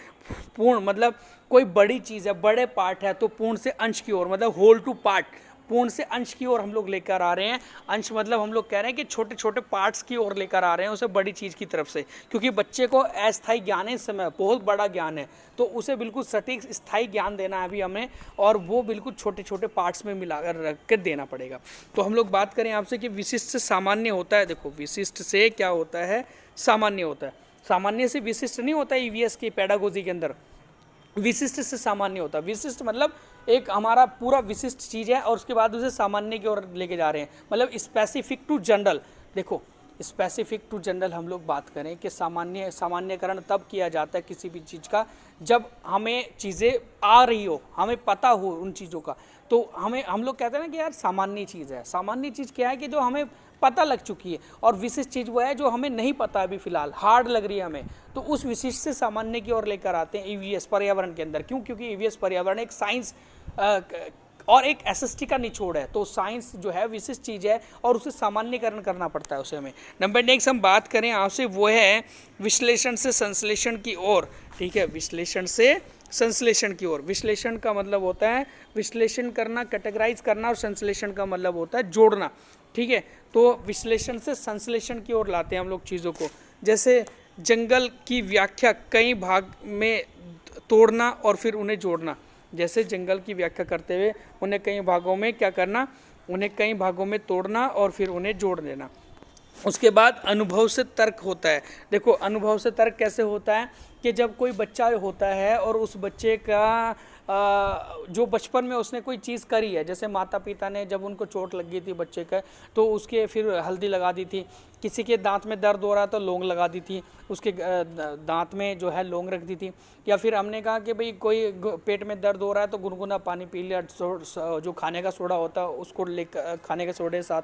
पूर्ण मतलब कोई बड़ी चीज़ है, बड़े पार्ट है, तो पूर्ण से अंश की ओर मतलब होल टू पार्ट, पूर्ण से अंश की ओर हम लोग लेकर आ रहे हैं। अंश मतलब हम लोग कह रहे हैं कि छोटे छोटे पार्ट्स की ओर लेकर आ रहे हैं उसे बड़ी चीज़ की तरफ से, क्योंकि बच्चे को अस्थायी ज्ञान है, इस समय बहुत बड़ा ज्ञान है, तो उसे बिल्कुल सटीक स्थायी ज्ञान देना है अभी हमें, और वो बिल्कुल छोटे छोटे पार्ट्स में मिलाकर रख कर देना पड़ेगा। तो हम लोग बात करें आपसे कि विशिष्ट से सामान्य होता है। देखो विशिष्ट से क्या होता है, सामान्य होता है। सामान्य से विशिष्ट नहीं होता ईवीएस की पेडागोजी के अंदर, विशिष्ट से सामान्य होता है। विशिष्ट मतलब एक हमारा पूरा विशिष्ट चीज़ है और उसके बाद उसे सामान्य की ओर लेके जा रहे हैं, मतलब स्पेसिफिक टू जनरल। देखो स्पेसिफिक टू जनरल हम लोग बात करें कि सामान्यकरण तब किया जाता है किसी भी चीज़ का जब हमें चीज़ें आ रही हो, हमें पता हो उन चीज़ों का, तो हम लोग कहते हैं ना कि यार सामान्य चीज़ है। सामान्य चीज़ क्या है कि जो हमें पता लग चुकी है, और विशिष्ट चीज़ वो है जो हमें नहीं पता अभी फ़िलहाल, हार्ड लग रही है हमें, तो उस विशिष्ट से सामान्य की ओर लेकर आते हैं ईवीएस पर्यावरण के अंदर। क्यों? क्योंकि ईवीएस पर्यावरण एक साइंस और एक एसएसटी का निचोड़ है, तो साइंस जो है विशिष्ट चीज़ है और उसे सामान्यकरण करना पड़ता है उसे हमें। नंबर नेक्स्ट हम बात करें आपसे वो है विश्लेषण से संश्लेषण की ओर। ठीक है, विश्लेषण से संश्लेषण की ओर। विश्लेषण का मतलब होता है विश्लेषण करना, कैटेगराइज करना, और संश्लेषण का मतलब होता है जोड़ना। ठीक है, तो विश्लेषण से संश्लेषण की ओर लाते हैं हम लोग चीज़ों को। जैसे जंगल की व्याख्या कई भाग में तोड़ना और फिर उन्हें जोड़ना। जैसे जंगल की व्याख्या करते हुए उन्हें कई भागों में क्या करना, उन्हें कई भागों में तोड़ना और फिर उन्हें जोड़ देना। उसके बाद अनुभव से तर्क होता है। देखो अनुभव से तर्क कैसे होता है कि जब कोई बच्चा होता है और उस बच्चे का जो बचपन में उसने कोई चीज़ करी है, जैसे माता पिता ने जब उनको चोट लग गई थी बच्चे का, तो उसके फिर हल्दी लगा दी थी, किसी के दांत में दर्द हो रहा तो लौंग लगा दी थी, उसके दांत में जो है लौंग रख दी थी, या फिर हमने कहा कि भाई कोई पेट में दर्द हो रहा है तो गुनगुना पानी पी लिया, जो खाने का सोडा होता है उसको ले खाने के सोडे साथ।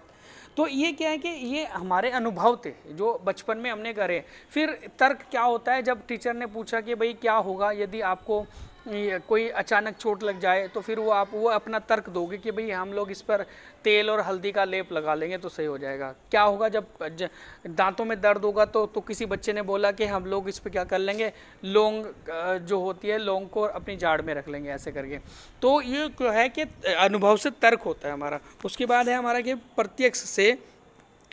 तो ये क्या है कि ये हमारे अनुभव थे जो बचपन में हमने करे। फिर तर्क क्या होता है, जब टीचर ने पूछा कि भाई क्या होगा यदि आपको कोई अचानक चोट लग जाए, तो फिर वो अपना तर्क दोगे कि भाई हम लोग इस पर तेल और हल्दी का लेप लगा लेंगे तो सही हो जाएगा। क्या होगा जब दांतों में दर्द होगा, तो किसी बच्चे ने बोला कि हम लोग इस पर क्या कर लेंगे, लौंग जो होती है लौंग को अपनी जाड़ में रख लेंगे, ऐसे करके। तो ये क्या है कि अनुभव से तर्क होता है हमारा। उसके बाद है हमारा कि प्रत्यक्ष से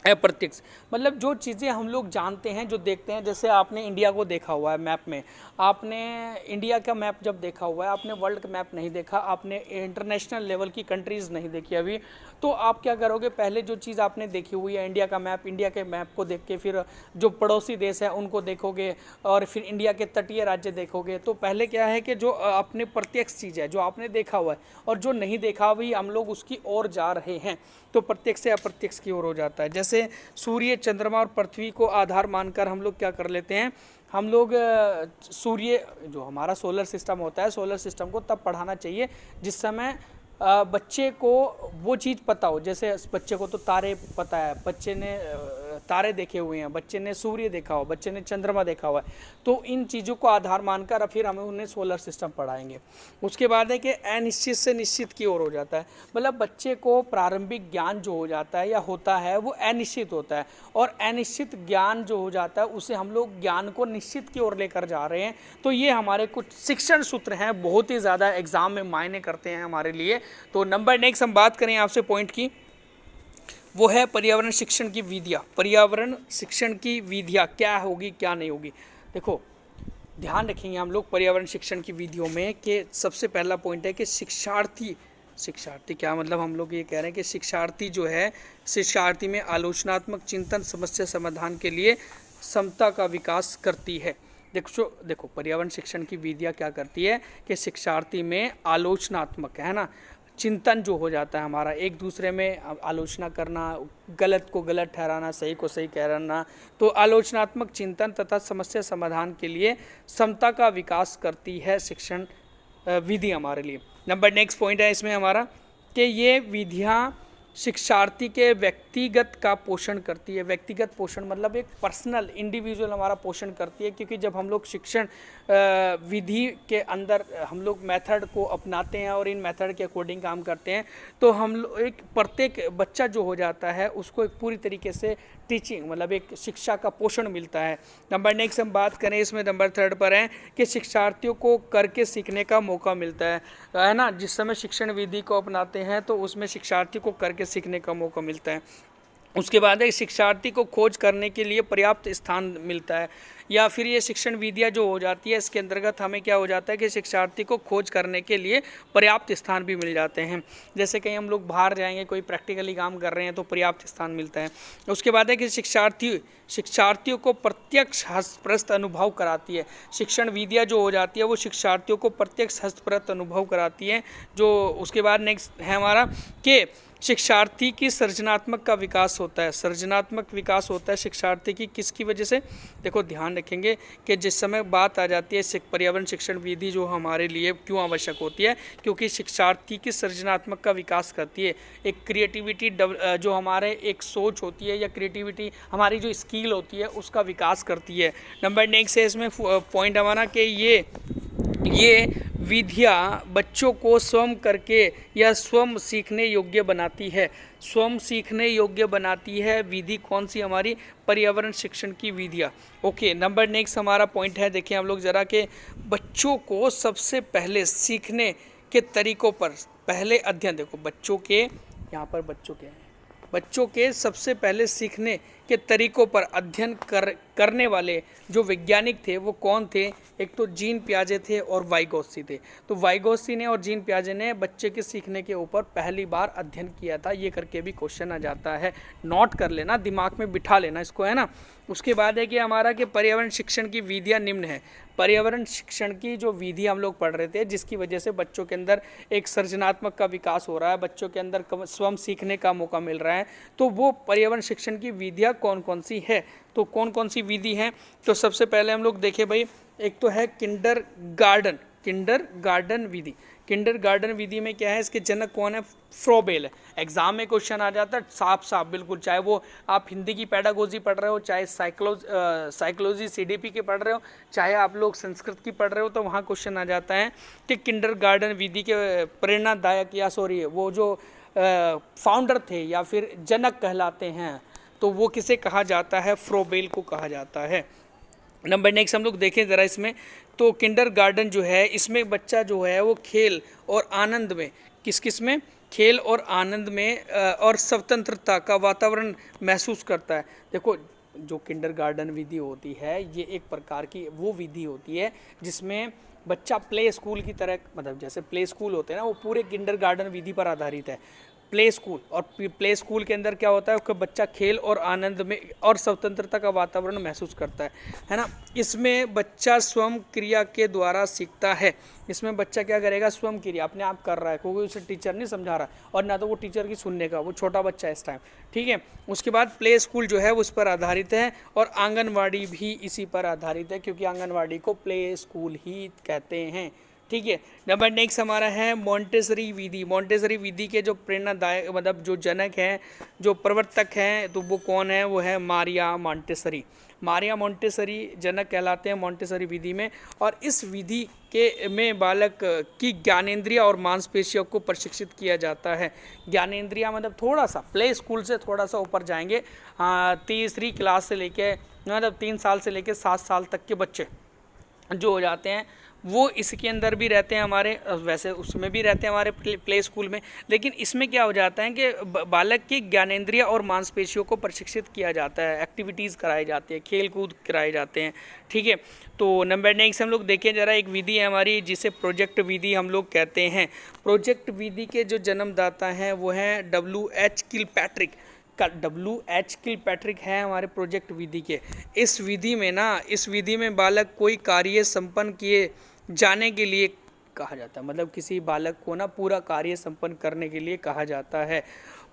अप्रत्यक्ष, मतलब जो चीज़ें हम लोग जानते हैं, जो देखते हैं। जैसे आपने इंडिया को देखा हुआ है मैप में, आपने इंडिया का मैप जब देखा हुआ है, आपने वर्ल्ड का मैप नहीं देखा, आपने इंटरनेशनल लेवल की कंट्रीज़ नहीं देखी अभी, तो आप क्या करोगे, पहले जो चीज़ आपने देखी हुई है इंडिया का मैप, इंडिया के मैप को देख के फिर जो पड़ोसी देश है उनको देखोगे और फिर इंडिया के तटीय राज्य देखोगे। तो पहले क्या है कि जो अपने प्रत्यक्ष चीज़ है, जो आपने देखा हुआ है, और जो नहीं देखा अभी हम लोग उसकी ओर जा रहे हैं, तो प्रत्यक्ष से अप्रत्यक्ष की ओर हो जाता है। जैसे सूर्य, चंद्रमा और पृथ्वी को आधार मानकर हम लोग क्या कर लेते हैं, हम लोग सूर्य जो हमारा सोलर सिस्टम होता है, सोलर सिस्टम को तब पढ़ाना चाहिए जिस समय बच्चे को वो चीज़ पता हो। जैसे बच्चे को तो तारे पता है, बच्चे ने तारे देखे हुए हैं, बच्चे ने सूर्य देखा हो, बच्चे ने चंद्रमा देखा हुआ है, तो इन चीज़ों को आधार मानकर फिर हमें उन्हें सोलर सिस्टम पढ़ाएंगे। उसके बाद है कि अनिश्चित से निश्चित की ओर हो जाता है, मतलब बच्चे को प्रारंभिक ज्ञान जो हो जाता है या होता है वो अनिश्चित होता है, और अनिश्चित ज्ञान जो हो जाता है उसे हम लोग ज्ञान को निश्चित की ओर लेकर जा रहे हैं। तो ये हमारे कुछ शिक्षण सूत्र हैं, बहुत ही ज़्यादा एग्जाम में मायने करते हैं हमारे लिए। तो नंबर नेक्स्ट हम बात करें आपसे पॉइंट की, वो है पर्यावरण शिक्षण की विधियाँ। पर्यावरण शिक्षण की विधियाँ क्या होगी क्या नहीं होगी। देखो ध्यान रखेंगे हम लोग पर्यावरण शिक्षण की विधियों में कि सबसे पहला पॉइंट है कि शिक्षार्थी क्या मतलब, हम लोग ये कह रहे हैं कि शिक्षार्थी जो है, शिक्षार्थी में आलोचनात्मक चिंतन, समस्या समाधान के लिए क्षमता का विकास करती है। देखो पर्यावरण शिक्षण की विधियाँ क्या करती है कि शिक्षार्थी में आलोचनात्मक है ना चिंतन जो हो जाता है हमारा, एक दूसरे में आलोचना करना, गलत को गलत ठहराना, सही को सही कहना, तो आलोचनात्मक चिंतन तथा समस्या समाधान के लिए क्षमता का विकास करती है शिक्षण विधि हमारे लिए। नंबर नेक्स्ट पॉइंट है इसमें हमारा कि ये विधियाँ शिक्षार्थी के व्यक्तिगत का पोषण करती है। व्यक्तिगत पोषण मतलब एक पर्सनल इंडिविजुअल हमारा पोषण करती है, क्योंकि जब हम लोग शिक्षण विधि के अंदर हम लोग मेथड को अपनाते हैं और इन मेथड के अकॉर्डिंग काम करते हैं, तो हम लोग एक प्रत्येक बच्चा जो हो जाता है उसको एक पूरी तरीके से टीचिंग मतलब एक शिक्षा का पोषण मिलता है। नंबर नेक्स्ट हम बात करें इसमें नंबर 3 पर है कि शिक्षार्थियों को करके सीखने का मौका मिलता है ना। जिस समय शिक्षण विधि को अपनाते हैं तो उसमें शिक्षार्थी को करके सीखने का मौका मिलता है। उसके बाद एक शिक्षार्थी को खोज करने के लिए पर्याप्त स्थान मिलता है, या फिर ये शिक्षण विधियाँ जो हो जाती है इसके अंतर्गत हमें क्या हो जाता है कि शिक्षार्थी को खोज करने के लिए पर्याप्त स्थान भी मिल जाते हैं। जैसे कहीं हम लोग बाहर जाएंगे, कोई प्रैक्टिकली काम कर रहे हैं तो पर्याप्त स्थान मिलता है। उसके बाद है कि शिक्षार्थियों को प्रत्यक्ष हस्तप्रस्त अनुभव कराती है। शिक्षण विधियाँ जो हो जाती है वो शिक्षार्थियों को प्रत्यक्ष हस्तप्रस्त अनुभव कराती है। जो उसके बाद नेक्स्ट है हमारा कि शिक्षार्थी की सृजनात्मक का विकास होता है। सृजनात्मक विकास होता है शिक्षार्थी की किसकी वजह से? देखो ध्यान रखेंगे कि जिस समय बात आ जाती है पर्यावरण शिक्षण विधि जो हमारे लिए क्यों आवश्यक होती है, क्योंकि शिक्षार्थी की सृजनात्मक का विकास करती है। एक क्रिएटिविटी जो हमारे एक सोच होती है या क्रिएटिविटी हमारी जो स्किल होती है उसका विकास करती है। नंबर नेक्स्ट है इसमें पॉइंट हमारा कि ये विधियाँ बच्चों को स्वयं करके या स्वयं सीखने योग्य बनाती है। स्वयं सीखने योग्य बनाती है विधि कौन सी? हमारी पर्यावरण शिक्षण की विधियाँ। ओके, नंबर नेक्स्ट हमारा पॉइंट है, देखिए हम लोग ज़रा के बच्चों को सबसे पहले सीखने के तरीकों पर पहले अध्ययन। देखो बच्चों के यहाँ पर बच्चों के सबसे पहले सीखने के तरीकों पर अध्ययन करने वाले जो वैज्ञानिक थे वो कौन थे? एक तो जीन पियाजे थे और वाइगोत्स्की थे। तो वाइगोत्स्की ने और जीन पियाजे ने बच्चे के सीखने के ऊपर पहली बार अध्ययन किया था। ये करके भी क्वेश्चन आ जाता है, नोट कर लेना, दिमाग में बिठा लेना इसको, है ना। उसके बाद है कि हमारा कि पर्यावरण शिक्षण की विधियाँ निम्न है। पर्यावरण शिक्षण की जो विधि हम लोग पढ़ रहे थे जिसकी वजह से बच्चों के अंदर एक सृजनात्मक का विकास हो रहा है, बच्चों के अंदर स्वयं सीखने का मौका मिल रहा है, तो वो पर्यावरण शिक्षण की विधियाँ कौन कौन सी है? तो कौन कौन सी विधि हैं? तो सबसे पहले हम लोग देखें भाई, एक तो है किंडरगार्टन विधि। किंडरगार्टन विधि में क्या है, इसके जनक कौन है? फ्रोबेल है। एग्जाम में क्वेश्चन आ जाता है साफ बिल्कुल, चाहे वो आप हिंदी की पेडागोजी पढ़ रहे हो, चाहे साइकोलॉजी सीडीपी के पढ़ रहे हो, चाहे आप लोग संस्कृत की पढ़ रहे हो, तो वहाँ क्वेश्चन आ जाता है कि किंडरगार्टन विधि के प्रेरणादायक या वो जो फाउंडर थे या फिर जनक कहलाते हैं, तो वो किसे कहा जाता है? फ्रोबेल को कहा जाता है। नंबर नेक्स्ट हम लोग देखें ज़रा इसमें, तो किंडरगार्टन जो है इसमें बच्चा जो है वो खेल और आनंद में किस में खेल और आनंद में और स्वतंत्रता का वातावरण महसूस करता है। देखो जो किंडरगार्टन विधि होती है ये एक प्रकार की वो विधि होती है जिसमें बच्चा प्ले स्कूल की तरह, मतलब जैसे प्ले स्कूल होते हैं ना, वो पूरे किंडरगार्टन विधि पर आधारित है। प्ले स्कूल, और प्ले स्कूल के अंदर क्या होता है कि बच्चा खेल और आनंद में और स्वतंत्रता का वातावरण महसूस करता है ना। इसमें बच्चा स्वयं क्रिया के द्वारा सीखता है। इसमें बच्चा क्या करेगा? स्वयं क्रिया अपने आप कर रहा है, क्योंकि उसे टीचर नहीं समझा रहा और ना तो वो टीचर की सुनने का, वो छोटा बच्चा है इस टाइम, ठीक है। उसके बाद प्ले स्कूल जो है उस पर आधारित है और आंगनवाड़ी भी इसी पर आधारित है, क्योंकि आंगनवाड़ी को प्ले स्कूल ही कहते हैं, ठीक है। नंबर नेक्स्ट हमारा है मॉन्टेसरी विधि। मॉन्टेसरी विधि के जो प्रेरणादायक मतलब जो जनक हैं, जो प्रवर्तक हैं, तो वो कौन है? वो है मारिया मॉन्टेसरी। मारिया मॉन्टेसरी जनक कहलाते हैं मॉन्टेसरी विधि में। और इस विधि के में बालक की ज्ञानेंद्रिय और मांसपेशियों को प्रशिक्षित किया जाता है। ज्ञानेंद्रिय मतलब थोड़ा सा प्ले स्कूल से थोड़ा सा ऊपर जाएंगे, तीसरी क्लास से लेके मतलब 3 साल से लेके 7 साल तक के बच्चे जो हो जाते हैं वो इसके अंदर भी रहते हैं हमारे, वैसे उसमें भी रहते हैं हमारे प्ले स्कूल में, लेकिन इसमें क्या हो जाता है कि बालक की ज्ञानेंद्रिय और मांसपेशियों को प्रशिक्षित किया जाता है, एक्टिविटीज़ कराई जाती है, खेल कूद कराए जाते हैं, ठीक है। तो नंबर नेक्स्ट हम लोग देखें ज़रा, एक विधि है हमारी जिसे प्रोजेक्ट विधि हम लोग कहते हैं। प्रोजेक्ट विधि के जो जन्मदाता हैं वो हैं W.H. किलपैट्रिक। W.H. किलपैट्रिक है हमारे प्रोजेक्ट विधि के। इस विधि में बालक कोई कार्य संपन्न किए जाने के लिए कहा जाता है, मतलब किसी बालक को ना पूरा कार्य संपन्न करने के लिए कहा जाता है।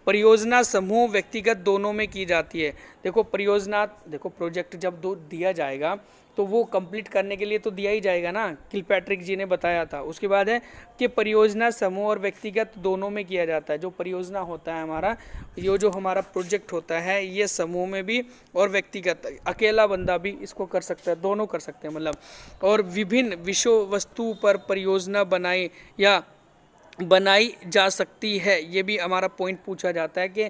परियोजना समूह व्यक्तिगत दोनों में की जाती है। देखो प्रोजेक्ट जब दिया जाएगा तो वो कंप्लीट करने के लिए तो दिया ही जाएगा ना, किलपैट्रिक जी ने बताया था। उसके बाद है कि परियोजना समूह और व्यक्तिगत दोनों में किया जाता है। जो परियोजना होता है हमारा, ये जो हमारा प्रोजेक्ट होता है, ये समूह में भी और व्यक्तिगत, अकेला बंदा भी इसको कर सकता है, दोनों कर सकते हैं मतलब। और विभिन्न विषय वस्तु पर परियोजना बनाई जा सकती है। ये भी हमारा पॉइंट पूछा जाता है कि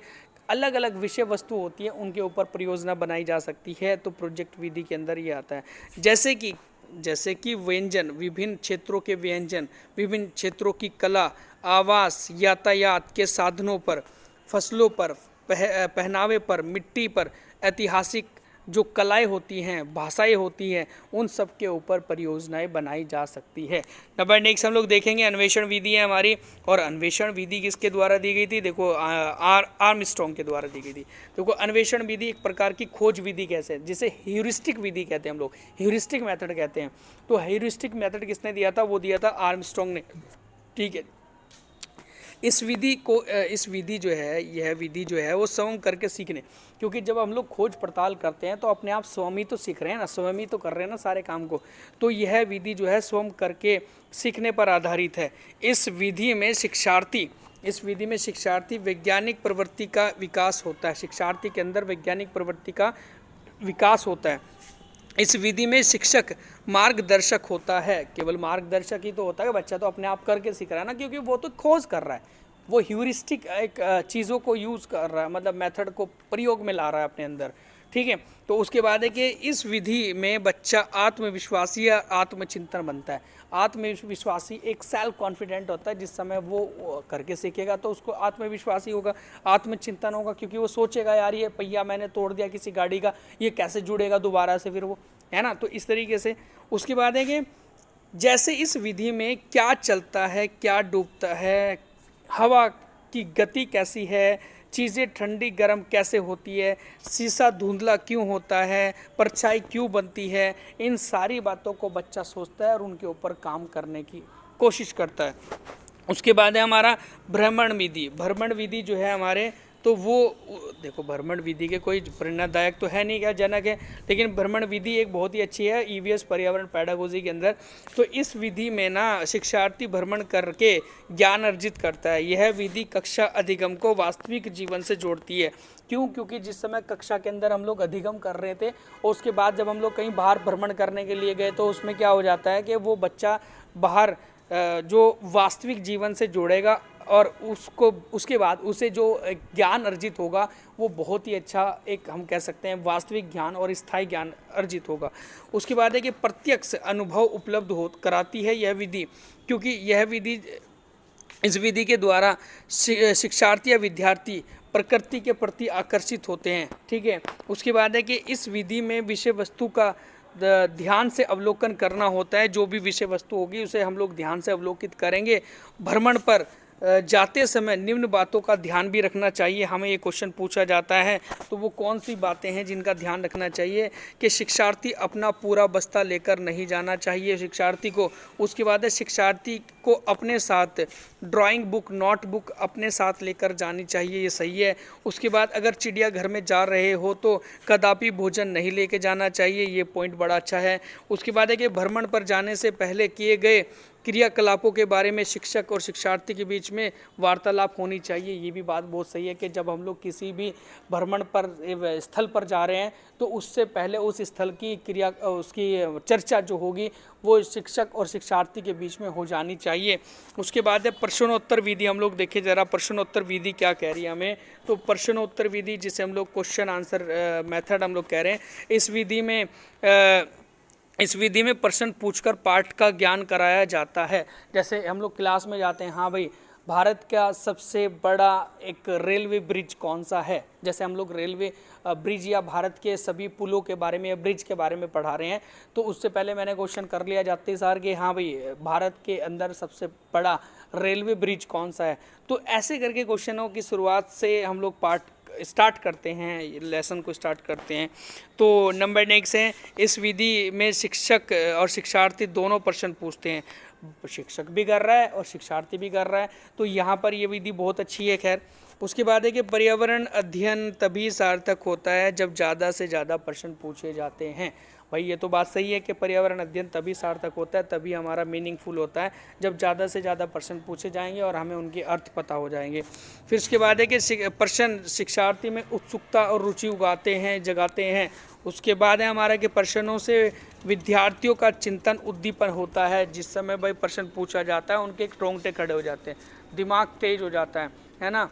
अलग अलग विषय वस्तु होती है उनके ऊपर परियोजना बनाई जा सकती है। तो प्रोजेक्ट विधि के अंदर ये आता है। जैसे कि व्यंजन, विभिन्न क्षेत्रों के व्यंजन, विभिन्न क्षेत्रों की कला, आवास, यातायात के साधनों पर, फसलों पर, पहनावे पर, मिट्टी पर, ऐतिहासिक जो कलाएं होती हैं, भाषाएं होती हैं, उन सब के ऊपर परियोजनाएं बनाई जा सकती है। नंबर नेक्स्ट हम लोग देखेंगे अन्वेषण विधि है हमारी। और अन्वेषण विधि किसके द्वारा दी गई थी? देखो आर्मस्ट्रॉन्ग के द्वारा दी गई थी। देखो अन्वेषण विधि एक प्रकार की खोज विधि कैसे, जिसे ह्यूरिस्टिक विधि कहते हैं हम लोग, ह्यूरिस्टिक मेथड कहते हैं। तो ह्यूरिस्टिक मेथड किसने दिया था? वो दिया था आर्मस्ट्रॉन्ग ने। ठीक है, इस विधि जो है, यह विधि जो है वो स्वयं करके सीखने, क्योंकि जब हम लोग खोज पड़ताल करते हैं तो अपने आप स्वयं ही तो सीख रहे हैं ना, स्वयं ही तो कर रहे हैं ना सारे काम को। तो यह विधि जो है स्वयं करके सीखने पर आधारित है। इस विधि में शिक्षार्थी वैज्ञानिक प्रवृत्ति का विकास होता है। शिक्षार्थी के अंदर वैज्ञानिक प्रवृत्ति का विकास होता है। इस विधि में शिक्षक मार्गदर्शक होता है। केवल मार्गदर्शक ही तो होता है, बच्चा तो अपने आप करके सीख रहा है ना, क्योंकि वो तो खोज कर रहा है, वो ह्यूरिस्टिक एक चीज़ों को यूज़ कर रहा है, मतलब मेथड को प्रयोग में ला रहा है अपने अंदर। ठीक है, तो उसके बाद है कि इस विधि में बच्चा आत्मविश्वासी या आत्मचिंतन बनता है। आत्मविश्वासी एक सेल्फ कॉन्फिडेंट होता है। जिस समय वो करके सीखेगा तो उसको आत्मविश्वासी होगा, आत्मचिंतन होगा, क्योंकि वो सोचेगा यार ये पहिया मैंने तोड़ दिया किसी गाड़ी का, ये कैसे जुड़ेगा दोबारा से, फिर वो है ना। तो इस तरीके से उसके बाद है कि जैसे इस विधि में क्या चलता है, क्या डूबता है, हवा की गति कैसी है, चीज़ें ठंडी गर्म कैसे होती है, शीशा धुंधला क्यों होता है, परछाई क्यों बनती है, इन सारी बातों को बच्चा सोचता है और उनके ऊपर काम करने की कोशिश करता है। उसके बाद है हमारा भ्रमण विधि। भ्रमण विधि जो है हमारे, तो वो देखो भ्रमण विधि के कोई प्रेरणादायक तो है नहीं, क्या जनक है, लेकिन भ्रमण विधि एक बहुत ही अच्छी है ईवीएस पर्यावरण पेडागोजी के अंदर। तो इस विधि में ना शिक्षार्थी भ्रमण करके ज्ञान अर्जित करता है। यह विधि कक्षा अधिगम को वास्तविक जीवन से जोड़ती है। क्यों? क्योंकि जिस समय कक्षा के अंदर हम लोग अधिगम कर रहे थे और उसके बाद जब हम लोग कहीं बाहर भ्रमण करने के लिए गए तो उसमें क्या हो जाता है कि वो बच्चा बाहर जो वास्तविक जीवन से जोड़ेगा और उसके बाद उसे जो ज्ञान अर्जित होगा वो बहुत ही अच्छा, एक हम कह सकते हैं वास्तविक ज्ञान और स्थायी ज्ञान अर्जित होगा। उसके बाद है कि प्रत्यक्ष अनुभव उपलब्ध कराती है यह विधि, क्योंकि इस विधि के द्वारा शिक्षार्थी या विद्यार्थी प्रकृति के प्रति आकर्षित होते हैं। ठीक है, उसके बाद है कि इस विधि में विषय वस्तु का ध्यान से अवलोकन करना होता है। जो भी विषय वस्तु होगी उसे हम लोग ध्यान से अवलोकित करेंगे। भ्रमण पर जाते समय निम्न बातों का ध्यान भी रखना चाहिए। हमें ये क्वेश्चन पूछा जाता है, तो वो कौन सी बातें हैं जिनका ध्यान रखना चाहिए? कि शिक्षार्थी अपना पूरा बस्ता लेकर नहीं जाना चाहिए शिक्षार्थी को। उसके बाद है शिक्षार्थी को अपने साथ ड्राइंग बुक, नोटबुक अपने साथ लेकर जानी चाहिए, ये सही है। उसके बाद अगर चिड़ियाघर में जा रहे हो तो कदापि भोजन नहीं लेके जाना चाहिए, ये पॉइंट बड़ा अच्छा है। उसके बाद है कि भ्रमण पर जाने से पहले किए गए क्रियाकलापों के बारे में शिक्षक और शिक्षार्थी के बीच में वार्तालाप होनी चाहिए, ये भी बात बहुत सही है कि जब हम लोग किसी भी भ्रमण पर स्थल पर जा रहे हैं तो उससे पहले उस स्थल की उसकी चर्चा जो होगी वो शिक्षक और शिक्षार्थी के बीच में हो जानी चाहिए। उसके बाद है प्रश्नोत्तर विधि। हम लोग देखें ज़रा प्रश्नोत्तर विधि क्या कह रही है हमें। तो प्रश्नोत्तर विधि जिसे हम लोग क्वेश्चन आंसर मेथड हम लोग कह रहे हैं, इस विधि में प्रश्न पूछकर पाठ का ज्ञान कराया जाता है। जैसे हम लोग क्लास में जाते हैं, हाँ भाई भारत का सबसे बड़ा एक रेलवे ब्रिज कौन सा है, जैसे हम लोग रेलवे ब्रिज या भारत के सभी पुलों के बारे में या ब्रिज के बारे में पढ़ा रहे हैं, तो उससे पहले मैंने क्वेश्चन कर लिया जाते सर कि हाँ भाई भारत के अंदर सबसे बड़ा रेलवे ब्रिज कौन सा है। तो ऐसे करके क्वेश्चनों की शुरुआत से हम लोग पाठ स्टार्ट करते हैं, लेसन को स्टार्ट करते हैं। तो नंबर नेक्स्ट है, इस विधि में शिक्षक और शिक्षार्थी दोनों प्रश्न पूछते हैं, शिक्षक भी कर रहा है और शिक्षार्थी भी कर रहा है, तो यहाँ पर ये विधि बहुत अच्छी है। खैर उसके बाद है कि पर्यावरण अध्ययन तभी सार्थक होता है जब ज़्यादा से ज़्यादा प्रश्न पूछे जाते हैं। भाई ये तो बात सही है कि पर्यावरण अध्ययन तभी सार्थक होता है, तभी हमारा मीनिंगफुल होता है जब ज़्यादा से ज़्यादा प्रश्न पूछे जाएंगे और हमें उनके अर्थ पता हो जाएंगे। फिर उसके बाद है कि प्रश्न शिक्षार्थी में उत्सुकता और रुचि जगाते हैं। उसके बाद है हमारा कि प्रश्नों से विद्यार्थियों का चिंतन उद्दीपन होता है। जिस समय भाई प्रश्न पूछा जाता है उनके रोंगटे खड़े हो जाते हैं, दिमाग तेज हो जाता है ना।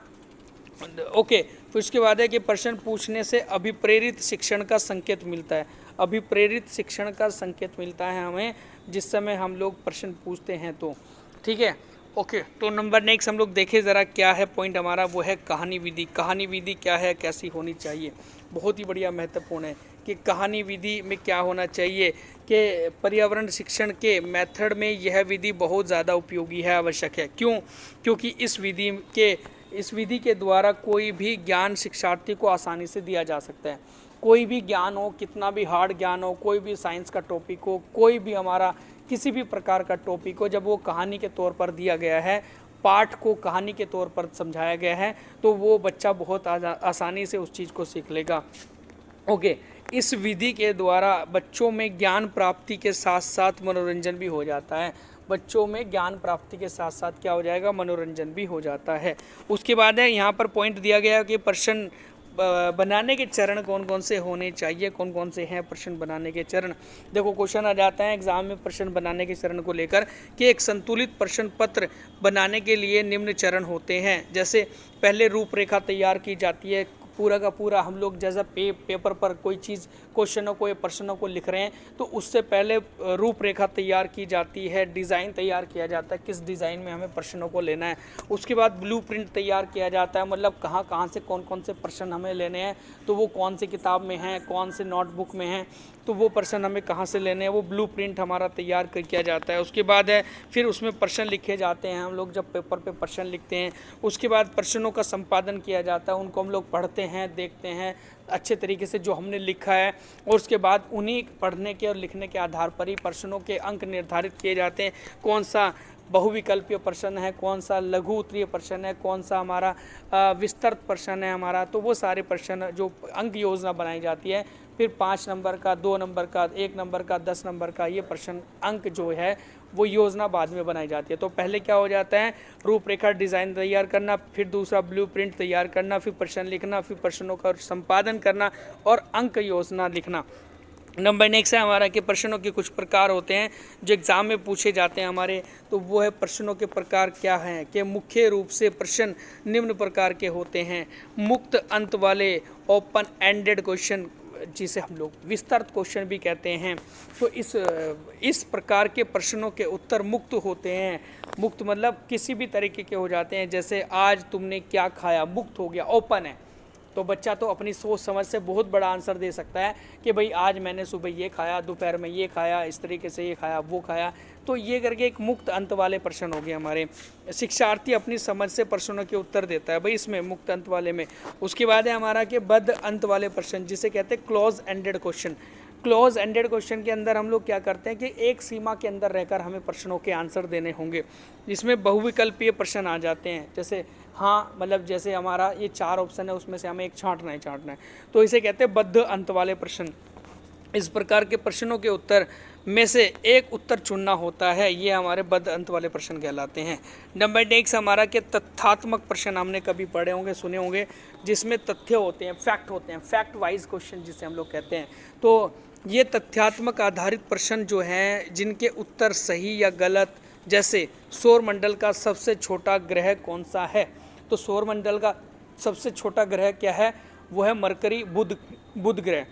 ओके, फिर उसके बाद है कि प्रश्न पूछने से अभिप्रेरित शिक्षण का संकेत मिलता है। अभिप्रेरित शिक्षण का संकेत मिलता है हमें जिस समय हम लोग प्रश्न पूछते हैं तो, ठीक है। ओके, तो नंबर नेक्स्ट हम लोग देखें ज़रा क्या है पॉइंट हमारा, वो है कहानी विधि। कहानी विधि क्या है, कैसी होनी चाहिए, बहुत ही बढ़िया महत्वपूर्ण है कि कहानी विधि में क्या होना चाहिए कि पर्यावरण शिक्षण के मेथड में यह विधि बहुत ज़्यादा उपयोगी है, आवश्यक है। क्यों? क्योंकि इस विधि के द्वारा कोई भी ज्ञान शिक्षार्थी को आसानी से दिया जा सकता है। कोई भी ज्ञान हो, कितना भी हार्ड ज्ञान हो, कोई भी साइंस का टॉपिक हो, कोई भी हमारा किसी भी प्रकार का टॉपिक हो, जब वो कहानी के तौर पर दिया गया है, पाठ को कहानी के तौर पर समझाया गया है, तो वो बच्चा बहुत आसानी से उस चीज़ को सीख लेगा। ओके, इस विधि के द्वारा बच्चों में ज्ञान प्राप्ति के साथ साथ मनोरंजन भी हो जाता है। बच्चों में ज्ञान प्राप्ति के साथ साथ क्या हो जाएगा, मनोरंजन भी हो जाता है। उसके बाद है यहाँ पर पॉइंट दिया गया कि प्रश्न बनाने के चरण कौन कौन से होने चाहिए, कौन कौन से हैं प्रश्न बनाने के चरण। देखो क्वेश्चन आ जाता है एग्जाम में प्रश्न बनाने के चरण को लेकर कि एक संतुलित प्रश्न पत्र बनाने के लिए निम्न चरण होते हैं। जैसे पहले रूपरेखा तैयार की जाती है, पूरा का पूरा हम लोग जैसा पेपर पर कोई चीज़ क्वेश्चनों को या प्रश्नों को लिख रहे हैं तो उससे पहले रूपरेखा तैयार की जाती है, डिज़ाइन तैयार किया जाता है किस डिज़ाइन में हमें प्रश्नों को लेना है। उसके बाद ब्लूप्रिंट तैयार किया जाता है, मतलब कहाँ कहाँ से कौन कौन से प्रश्न हमें लेने हैं, तो वो कौन सी किताब में हैं, कौन से नोटबुक में हैं, तो वो प्रश्न हमें कहाँ से लेने हैं, वो ब्लूप्रिंट हमारा तैयार किया जाता है। उसके बाद है फिर उसमें प्रश्न लिखे जाते हैं, हम लोग जब पेपर पे प्रश्न लिखते हैं उसके बाद प्रश्नों का संपादन किया जाता है, उनको हम लोग पढ़ते हैं, देखते हैं अच्छे तरीके से जो हमने लिखा है, और उसके बाद उन्हीं पढ़ने के और लिखने के आधार पर ही प्रश्नों के अंक निर्धारित किए जाते हैं। कौन सा बहुविकल्पीय प्रश्न है, कौन सा लघु उत्तरीय प्रश्न है, कौन सा हमारा विस्तृत प्रश्न है हमारा, तो वो सारे प्रश्न जो अंक योजना बनाई जाती है। फिर 5 नंबर का, 2 नंबर का, 1 नंबर का, 10 नंबर का, ये प्रश्न अंक जो है वो योजना बाद में बनाई जाती है। तो पहले क्या हो जाता है, रूपरेखा डिज़ाइन तैयार करना, फिर दूसरा ब्लूप्रिंट तैयार करना, फिर प्रश्न लिखना, फिर प्रश्नों का संपादन करना और अंक योजना लिखना। नंबर नेक्स्ट है हमारा कि प्रश्नों के कुछ प्रकार होते हैं जो एग्ज़ाम में पूछे जाते हैं हमारे, तो वो है प्रश्नों के प्रकार क्या हैं कि मुख्य रूप से प्रश्न निम्न प्रकार के होते हैं। मुक्त अंत वाले ओपन एंडेड क्वेश्चन, जिसे हम लोग विस्तृत क्वेश्चन भी कहते हैं, तो इस प्रकार के प्रश्नों के उत्तर मुक्त होते हैं। मुक्त मतलब किसी भी तरीके के हो जाते हैं, जैसे आज तुमने क्या खाया, मुक्त हो गया, ओपन है, तो बच्चा तो अपनी सोच समझ से बहुत बड़ा आंसर दे सकता है कि भाई आज मैंने सुबह ये खाया, दोपहर में ये खाया, इस तरीके से ये खाया, वो खाया, तो ये करके एक मुक्त अंत वाले प्रश्न हो गए हमारे। शिक्षार्थी अपनी समझ से प्रश्नों के उत्तर देता है भाई इसमें मुक्त अंत वाले में। उसके बाद है हमारा कि बद्ध अंत वाले प्रश्न, जिसे कहते हैं close ended question. Close ended question के अंदर हम लोग क्या करते हैं कि एक सीमा के अंदर रहकर हमें प्रश्नों के आंसर देने होंगे, जिसमें बहुविकल्पीय प्रश्न आ जाते हैं। जैसे हाँ, मतलब जैसे हमारा ये 4 ऑप्शन है, उसमें से हमें एक छांटना है, तो इसे कहते हैं बद्ध अंत वाले प्रश्न। इस प्रकार के प्रश्नों के उत्तर में से एक उत्तर चुनना होता है, ये हमारे बद्ध अंत वाले प्रश्न कहलाते हैं। नंबर नेक्स्ट हमारा कि तथ्यात्मक प्रश्न हमने कभी पढ़े होंगे, सुने होंगे, जिसमें तथ्य होते हैं, फैक्ट होते हैं, फैक्ट वाइज क्वेश्चन जिसे हम लोग कहते हैं। तो ये तथ्यात्मक आधारित प्रश्न जो हैं जिनके उत्तर सही या गलत, जैसे सौरमंडल का सबसे छोटा ग्रह कौन सा है, तो सौरमंडल का सबसे छोटा ग्रह क्या है, वो है मरकरी, बुध ग्रह।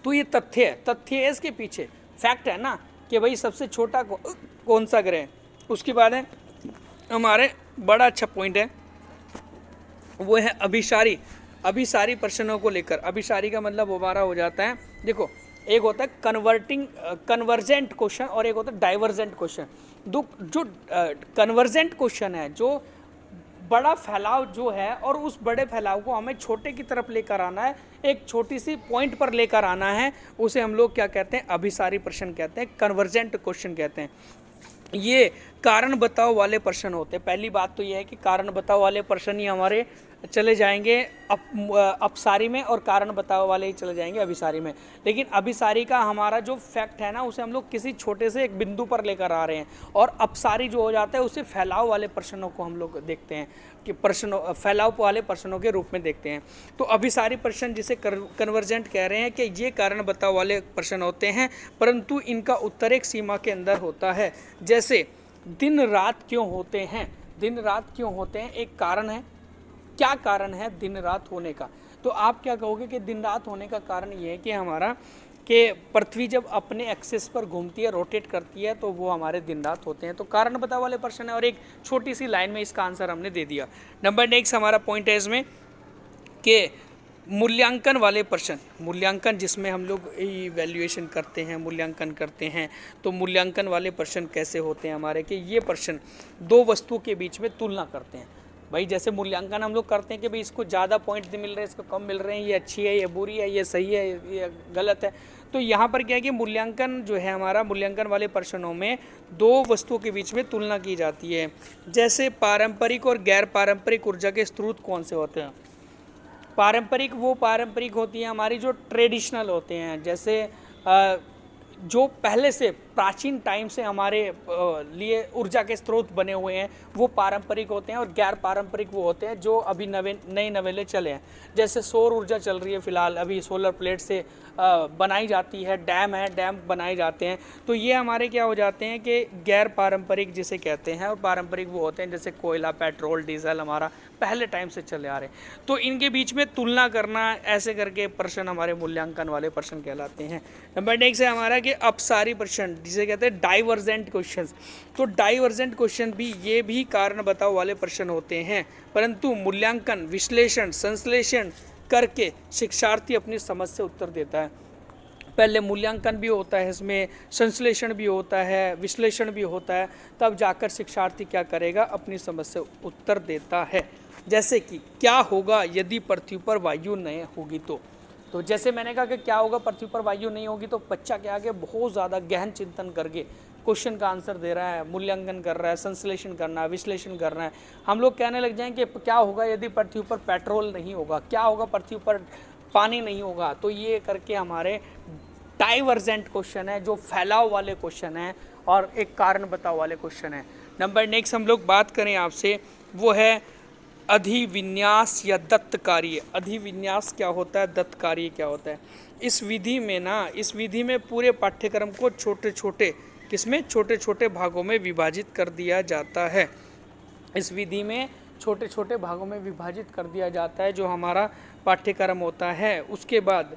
तो ये तथ्य है, तथ्य है इसके पीछे, फैक्ट है ना कि भाई सबसे छोटा कौन सा ग्रह। उसके बाद है हमारे बड़ा अच्छा पॉइंट है, वो है अभिसारी। अभिसारी प्रश्नों को लेकर, अभिसारी का मतलब हमारा हो जाता है, देखो एक होता है कन्वर्जेंट क्वेश्चन और एक होता है डाइवर्जेंट क्वेश्चन। जो कन्वर्जेंट क्वेश्चन है, जो बड़ा फैलाव जो है और उस बड़े फैलाव को हमें छोटे की तरफ लेकर आना है, एक छोटी सी पॉइंट पर लेकर आना है, उसे हम लोग क्या कहते हैं, अभिसारी प्रश्न कहते हैं, कन्वर्जेंट क्वेश्चन कहते हैं। ये कारण बताओ वाले प्रश्न होते हैं। पहली बात तो ये है कि कारण बताओ वाले प्रश्न ही हमारे चले जाएंगे अपसारी में, और कारण बताओ वाले ही चले जाएंगे अभिसारी में। लेकिन अभिसारी का हमारा जो फैक्ट है ना, उसे हम लोग किसी छोटे से एक बिंदु पर लेकर आ रहे हैं, और अपसारी जो हो जाता है उसे फैलाव वाले प्रश्नों को हम लोग देखते हैं कि फैलाव वाले प्रश्नों के रूप में देखते हैं। तो अभिसारी प्रश्न जिसे कन्वर्जेंट कह रहे हैं कि ये कारण बताओ वाले प्रश्न होते हैं, परंतु इनका उत्तर एक सीमा के अंदर होता है। जैसे दिन रात क्यों होते हैं, दिन रात क्यों होते हैं एक कारण है, क्या कारण है दिन रात होने का? तो आप क्या कहोगे कि दिन रात होने का कारण ये है कि हमारा कि पृथ्वी जब अपने एक्सिस पर घूमती है, रोटेट करती है, तो वो हमारे दिन रात होते हैं। तो कारण बताओ वाले प्रश्न है और एक छोटी सी लाइन में इसका आंसर हमने दे दिया। नंबर नेक्स्ट हमारा पॉइंट है इसमें कि मूल्यांकन वाले प्रश्न, मूल्यांकन जिसमें हम लोग इवैल्यूएशन करते हैं, मूल्यांकन करते हैं, तो मूल्यांकन वाले प्रश्न कैसे होते हैं हमारे कि ये प्रश्न दो वस्तुओं के बीच में तुलना करते हैं। भाई जैसे मूल्यांकन हम लोग करते हैं कि भाई इसको ज़्यादा पॉइंट मिल रहे हैं, इसको कम मिल रहे हैं, ये अच्छी है, ये बुरी है, ये सही है, ये गलत है। तो यहाँ पर क्या है कि मूल्यांकन जो है हमारा, मूल्यांकन वाले प्रश्नों में दो वस्तुओं के बीच में तुलना की जाती है। जैसे पारंपरिक और गैर पारंपरिक ऊर्जा के स्रोत कौन से होते हैं? पारंपरिक वो पारंपरिक होती हैं हमारी जो ट्रेडिशनल होते हैं, जैसे जो पहले से प्राचीन टाइम से हमारे लिए ऊर्जा के स्रोत बने हुए हैं, वो पारंपरिक होते हैं। और गैर पारंपरिक वो होते हैं जो अभी नए नवेले चले हैं। जैसे सौर ऊर्जा चल रही है फिलहाल, अभी सोलर प्लेट से बनाई जाती है, डैम बनाए जाते हैं। तो ये हमारे क्या हो जाते हैं कि गैर पारंपरिक जिसे कहते हैं, और पारंपरिक वो होते हैं जैसे कोयला, पेट्रोल, डीजल हमारा पहले टाइम से चले आ रहे हैं। तो इनके बीच में तुलना करना, ऐसे करके प्रश्न हमारे मूल्यांकन वाले प्रश्न कहलाते हैं। नंबर नेक्स्ट है हमारा कि अपसारी प्रश्न जिसे कहते हैं डाइवर्जेंट क्वेश्चंस। तो डाइवर्जेंट क्वेश्चन भी ये भी कारण बताओ वाले प्रश्न होते हैं, परंतु मूल्यांकन, विश्लेषण, संश्लेषण करके शिक्षार्थी अपनी समझ से उत्तर देता है। पहले मूल्यांकन भी होता है, इसमें संश्लेषण भी होता है, विश्लेषण भी होता है, तब जाकर शिक्षार्थी क्या करेगा, अपनी समझ से उत्तर देता है। जैसे कि क्या होगा यदि पृथ्वी पर वायु नहीं होगी तो जैसे मैंने कहा कि क्या होगा पृथ्वी पर वायु नहीं होगी, तो बच्चा क्या आगे बहुत ज़्यादा गहन चिंतन करके क्वेश्चन का आंसर दे रहा है, मूल्यांकन कर रहा है, संश्लेषण करना है, विश्लेषण कर रहा है। हम लोग कहने लग जाएं कि क्या होगा यदि पृथ्वी पर पेट्रोल नहीं होगा, क्या होगा पृथ्वी पर पानी नहीं होगा। तो ये करके हमारे डाइवर्जेंट क्वेश्चन है, जो फैलाव वाले क्वेश्चन है और एक कारण बताओ वाले क्वेश्चन है। नंबर नेक्स्ट हम लोग बात करें आपसे, वो है अधिविन्यास या दत्त कार्य। अधिविन्यास क्या होता है, दत्त कार्य क्या होता है? इस विधि में पूरे पाठ्यक्रम को छोटे छोटे भागों में विभाजित कर दिया जाता है। इस विधि में छोटे छोटे भागों में विभाजित कर दिया जाता है जो हमारा पाठ्यक्रम होता है। उसके बाद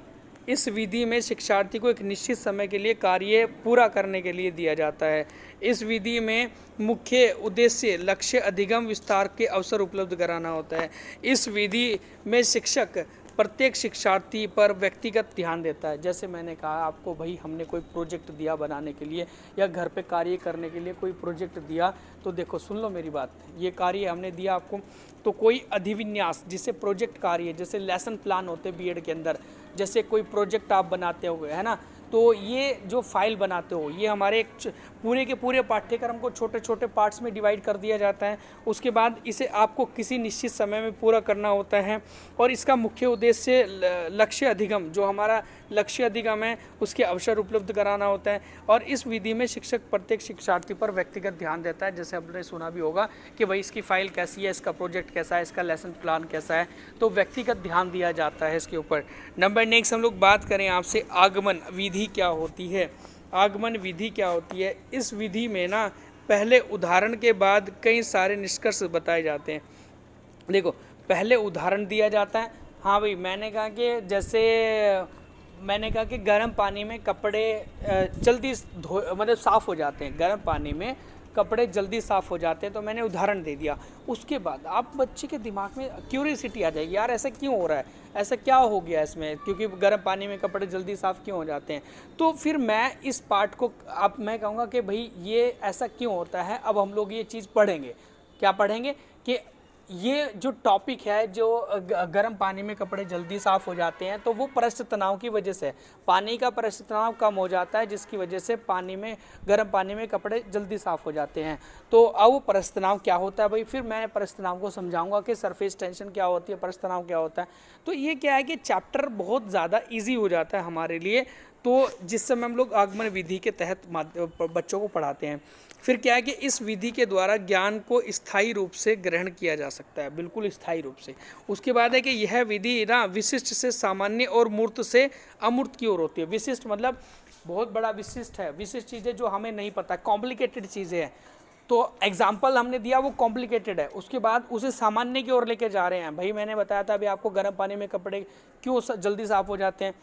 इस विधि में शिक्षार्थी को एक निश्चित समय के लिए कार्य पूरा करने के लिए दिया जाता है। इस विधि में मुख्य उद्देश्य लक्ष्य अधिगम विस्तार के अवसर उपलब्ध कराना होता है। इस विधि में शिक्षक प्रत्येक शिक्षार्थी पर व्यक्तिगत ध्यान देता है। जैसे मैंने कहा आपको, भाई हमने कोई प्रोजेक्ट दिया बनाने के लिए या घर पे कार्य करने के लिए कोई प्रोजेक्ट दिया, तो देखो सुन लो मेरी बात, ये कार्य हमने दिया आपको, तो कोई अधिविन्यास जिसे प्रोजेक्ट कार्य, जैसे लेसन प्लान होते बीएड के अंदर, जैसे कोई प्रोजेक्ट आप बनाते हो है ना, तो ये जो फाइल बनाते हो ये हमारे एक पूरे के पूरे पाठ्यक्रम को छोटे छोटे पार्ट्स में डिवाइड कर दिया जाता है। उसके बाद इसे आपको किसी निश्चित समय में पूरा करना होता है और इसका मुख्य उद्देश्य लक्ष्य अधिगम, जो हमारा लक्ष्य अधिगम है उसके अवसर उपलब्ध कराना होता है। और इस विधि में शिक्षक प्रत्येक शिक्षार्थी पर व्यक्तिगत ध्यान देता है। जैसे आपने सुना भी होगा कि भाई इसकी फाइल कैसी है, इसका प्रोजेक्ट कैसा है, इसका लेसन प्लान कैसा है, तो व्यक्तिगत ध्यान दिया जाता है इसके ऊपर। नंबर नेक्स्ट हम लोग बात करें आपसे, आगमन विधि क्या होती है। आगमन विधि क्या होती है? इस विधि में ना पहले उदाहरण के बाद कई सारे निष्कर्ष बताए जाते हैं। देखो पहले उदाहरण दिया जाता है। हाँ भाई, मैंने कहा कि गर्म पानी में कपड़े जल्दी मतलब साफ़ हो जाते हैं, गर्म पानी में कपड़े जल्दी साफ़ हो जाते हैं, तो मैंने उदाहरण दे दिया। उसके बाद आप बच्चे के दिमाग में क्यूरियोसिटी आ जाएगी, यार ऐसा क्यों हो रहा है, ऐसा क्या हो गया इसमें, क्योंकि गर्म पानी में कपड़े जल्दी साफ़ क्यों हो जाते हैं। तो फिर मैं इस पार्ट को अब मैं कहूँगा कि भाई ये ऐसा क्यों होता है। अब हम लोग ये चीज़ पढ़ेंगे। क्या पढ़ेंगे कि ये जो टॉपिक है, जो गर्म पानी में कपड़े जल्दी साफ़ हो जाते हैं, तो वो पृष्ठ तनाव की वजह से, पानी का पृष्ठ तनाव कम हो जाता है, जिसकी वजह से गर्म पानी में कपड़े जल्दी साफ़ हो जाते हैं। तो अब वो पृष्ठ तनाव क्या होता है भाई, फिर मैं पृष्ठ तनाव को समझाऊंगा कि सरफेस टेंशन क्या होती है, पृष्ठ तनाव क्या होता है। तो ये क्या है कि चैप्टर बहुत ज़्यादा ईजी हो जाता है हमारे लिए, तो जिस समय हम लोग आगमन विधि के तहत बच्चों को पढ़ाते हैं। फिर क्या है कि इस विधि के द्वारा ज्ञान को स्थायी रूप से ग्रहण किया जा सकता है, बिल्कुल स्थायी रूप से। उसके बाद है कि यह विधि ना विशिष्ट से सामान्य और मूर्त से अमूर्त की ओर होती है। विशिष्ट मतलब बहुत बड़ा विशिष्ट है, विशिष्ट चीज़ें जो हमें नहीं पता, कॉम्प्लिकेटेड चीज़ें हैं, तो एग्जाम्पल हमने दिया वो कॉम्प्लिकेटेड है, उसके बाद उसे सामान्य की ओर लेके जा रहे हैं। भाई मैंने बताया था अभी आपको गर्म पानी में कपड़े क्यों जल्दी साफ हो जाते हैं,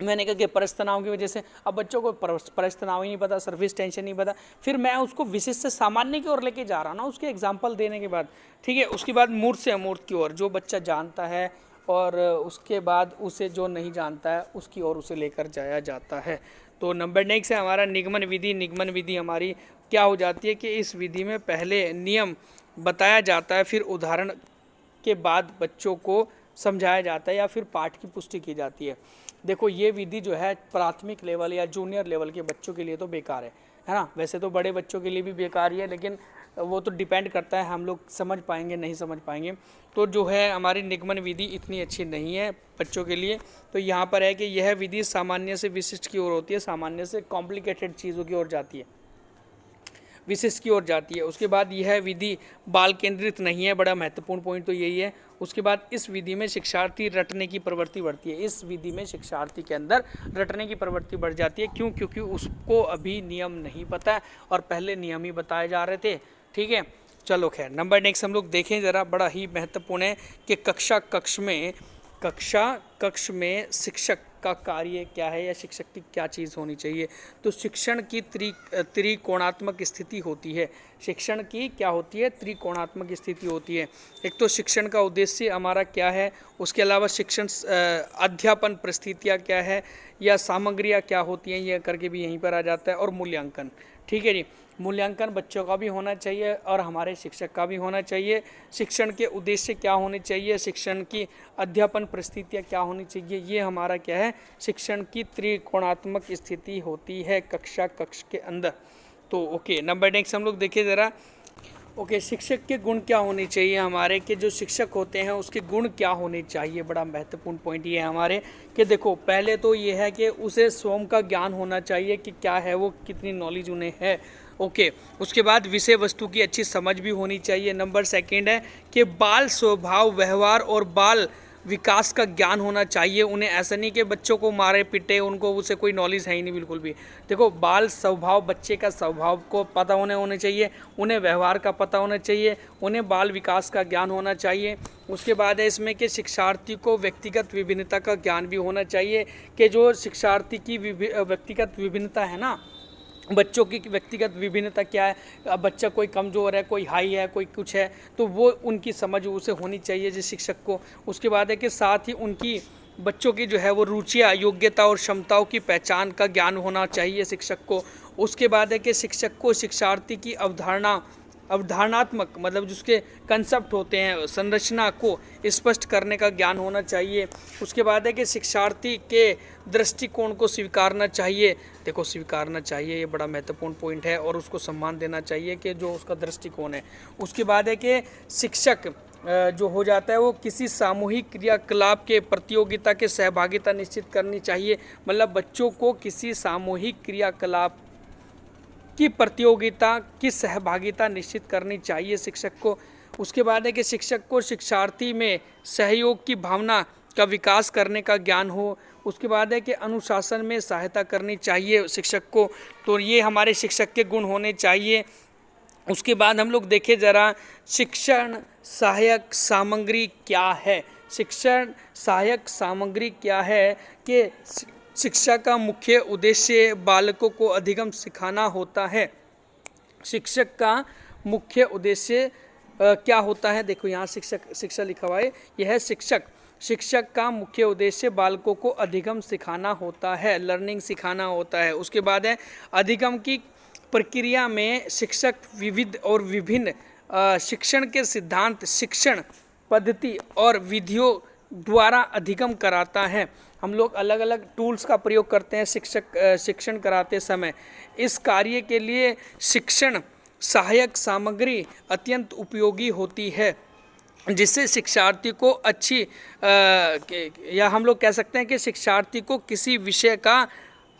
मैंने कहा कि परस तनाव की वजह से। अब बच्चों को परस तनाव ही नहीं पता, सर्विस टेंशन नहीं पता, फिर मैं उसको विशिष्ट से सामान्य की ओर लेके जा रहा हूँ ना उसके एग्जाम्पल देने के बाद, ठीक है। उसके बाद मूर्त से अमूर्त की ओर, जो बच्चा जानता है और उसके बाद उसे जो नहीं जानता है उसकी ओर उसे लेकर जाया जाता है। तो नंबर नेक्स्ट है हमारा निगमन विधि। निगमन विधि हमारी क्या हो जाती है कि इस विधि में पहले नियम बताया जाता है, फिर उदाहरण के बाद बच्चों को समझाया जाता है या फिर पाठ की पुष्टि की जाती है। देखो ये विधि जो है प्राथमिक लेवल या जूनियर लेवल के बच्चों के लिए तो बेकार है ना। वैसे तो बड़े बच्चों के लिए भी बेकार ही है, लेकिन वो तो डिपेंड करता है हम लोग समझ पाएंगे नहीं समझ पाएंगे। तो जो है हमारी निगमन विधि इतनी अच्छी नहीं है बच्चों के लिए। तो यहाँ पर है कि यह विधि सामान्य से विशिष्ट की ओर होती है, सामान्य से कॉम्प्लिकेटेड चीज़ों की ओर जाती है, विशिष्ट की ओर जाती है। उसके बाद यह विधि बाल केंद्रित नहीं है, बड़ा महत्वपूर्ण पॉइंट तो यही है। उसके बाद इस विधि में शिक्षार्थी रटने की प्रवृत्ति बढ़ती है। इस विधि में शिक्षार्थी के अंदर रटने की प्रवृत्ति बढ़ जाती है। क्यों? क्योंकि उसको अभी नियम नहीं पता है और पहले नियम ही बताए जा रहे थे, ठीक है। चलो खैर, नंबर नेक्स्ट हम लोग देखें ज़रा, बड़ा ही महत्वपूर्ण है कि कक्ष में शिक्षक का कार्य क्या है या शिक्षक की क्या चीज़ होनी चाहिए। तो शिक्षण की त्रिकोणात्मक स्थिति होती है। शिक्षण की क्या होती है? त्रिकोणात्मक स्थिति होती है। एक तो शिक्षण का उद्देश्य हमारा क्या है, उसके अलावा शिक्षण अध्यापन परिस्थितियाँ क्या है या सामग्रियाँ क्या होती हैं, ये करके भी यहीं पर आ जाता है। और मूल्यांकन, ठीक है जी। मूल्यांकन बच्चों का भी होना चाहिए और हमारे शिक्षक का भी होना चाहिए। शिक्षण के उद्देश्य क्या होने चाहिए, शिक्षण की अध्यापन परिस्थितियाँ क्या होनी चाहिए, ये हमारा क्या है, शिक्षण की त्रिकोणात्मक स्थिति होती है कक्ष के अंदर। तो ओके, नंबर नेक्स्ट हम लोग देखिए ज़रा। ओके, शिक्षक के गुण क्या होने चाहिए हमारे, कि जो शिक्षक होते हैं उसके गुण क्या होने चाहिए। बड़ा महत्वपूर्ण पॉइंट ये है हमारे कि देखो पहले तो ये है कि उसे स्वयं का ज्ञान होना चाहिए कि क्या है वो, कितनी नॉलेज उन्हें है। ओके, उसके बाद विषय वस्तु की अच्छी समझ भी होनी चाहिए। नंबर सेकंड है कि बाल स्वभाव, व्यवहार और बाल विकास का ज्ञान होना चाहिए उन्हें। ऐसा नहीं कि बच्चों को मारे पिटे, उनको उसे कोई नॉलेज है ही नहीं बिल्कुल भी। देखो बाल स्वभाव, बच्चे का स्वभाव को पता होने चाहिए, उन्हें व्यवहार का पता होना चाहिए, उन्हें बाल विकास का ज्ञान होना चाहिए। उसके बाद है इसमें कि शिक्षार्थी को व्यक्तिगत विभिन्नता का ज्ञान भी होना चाहिए, कि जो शिक्षार्थी की व्यक्तिगत विभिन्नता है ना, बच्चों की व्यक्तिगत विभिन्नता क्या है, अब बच्चा कोई कमज़ोर है, कोई हाई है, कोई कुछ है, तो वो उनकी समझ उसे होनी चाहिए जिस शिक्षक को। उसके बाद है कि साथ ही उनकी बच्चों की जो है वो रुचियाँ, योग्यता और क्षमताओं की पहचान का ज्ञान होना चाहिए शिक्षक को। उसके बाद है कि शिक्षक को शिक्षार्थी की अवधारणात्मक, मतलब जिसके कंसेप्ट होते हैं, संरचना को स्पष्ट करने का ज्ञान होना चाहिए। उसके बाद है कि शिक्षार्थी के दृष्टिकोण को स्वीकारना चाहिए। देखो स्वीकारना चाहिए, ये बड़ा महत्वपूर्ण पॉइंट है, और उसको सम्मान देना चाहिए कि जो उसका दृष्टिकोण है। उसके बाद है कि शिक्षक जो हो जाता है वो किसी सामूहिक क्रियाकलाप के प्रतियोगिता के सहभागिता निश्चित करनी चाहिए। मतलब बच्चों को किसी सामूहिक क्रियाकलाप की प्रतियोगिता की सहभागिता निश्चित करनी चाहिए शिक्षक को। उसके बाद है कि शिक्षक को शिक्षार्थी में सहयोग की भावना का विकास करने का ज्ञान हो। उसके बाद है कि अनुशासन में सहायता करनी चाहिए शिक्षक को। तो ये हमारे शिक्षक के गुण होने चाहिए। उसके बाद हम लोग देखें ज़रा, शिक्षण सहायक सामग्री क्या है। शिक्षण सहायक सामग्री क्या है कि शिक्षा का मुख्य उद्देश्य बालकों को अधिगम सिखाना होता है। शिक्षक का मुख्य उद्देश्य क्या होता है, देखो यहाँ शिक्षा लिखा हुआ है, यह है शिक्षक का मुख्य उद्देश्य बालकों को अधिगम सिखाना होता है, लर्निंग सिखाना होता है। उसके बाद है अधिगम की प्रक्रिया में शिक्षक विविध और विभिन्न शिक्षण के सिद्धांत, शिक्षण पद्धति और विधियों द्वारा अधिगम कराता है। हम लोग अलग अलग टूल्स का प्रयोग करते हैं शिक्षण कराते समय। इस कार्य के लिए शिक्षण सहायक सामग्री अत्यंत उपयोगी होती है, जिससे शिक्षार्थी को अच्छी या हम लोग कह सकते हैं कि शिक्षार्थी को किसी विषय का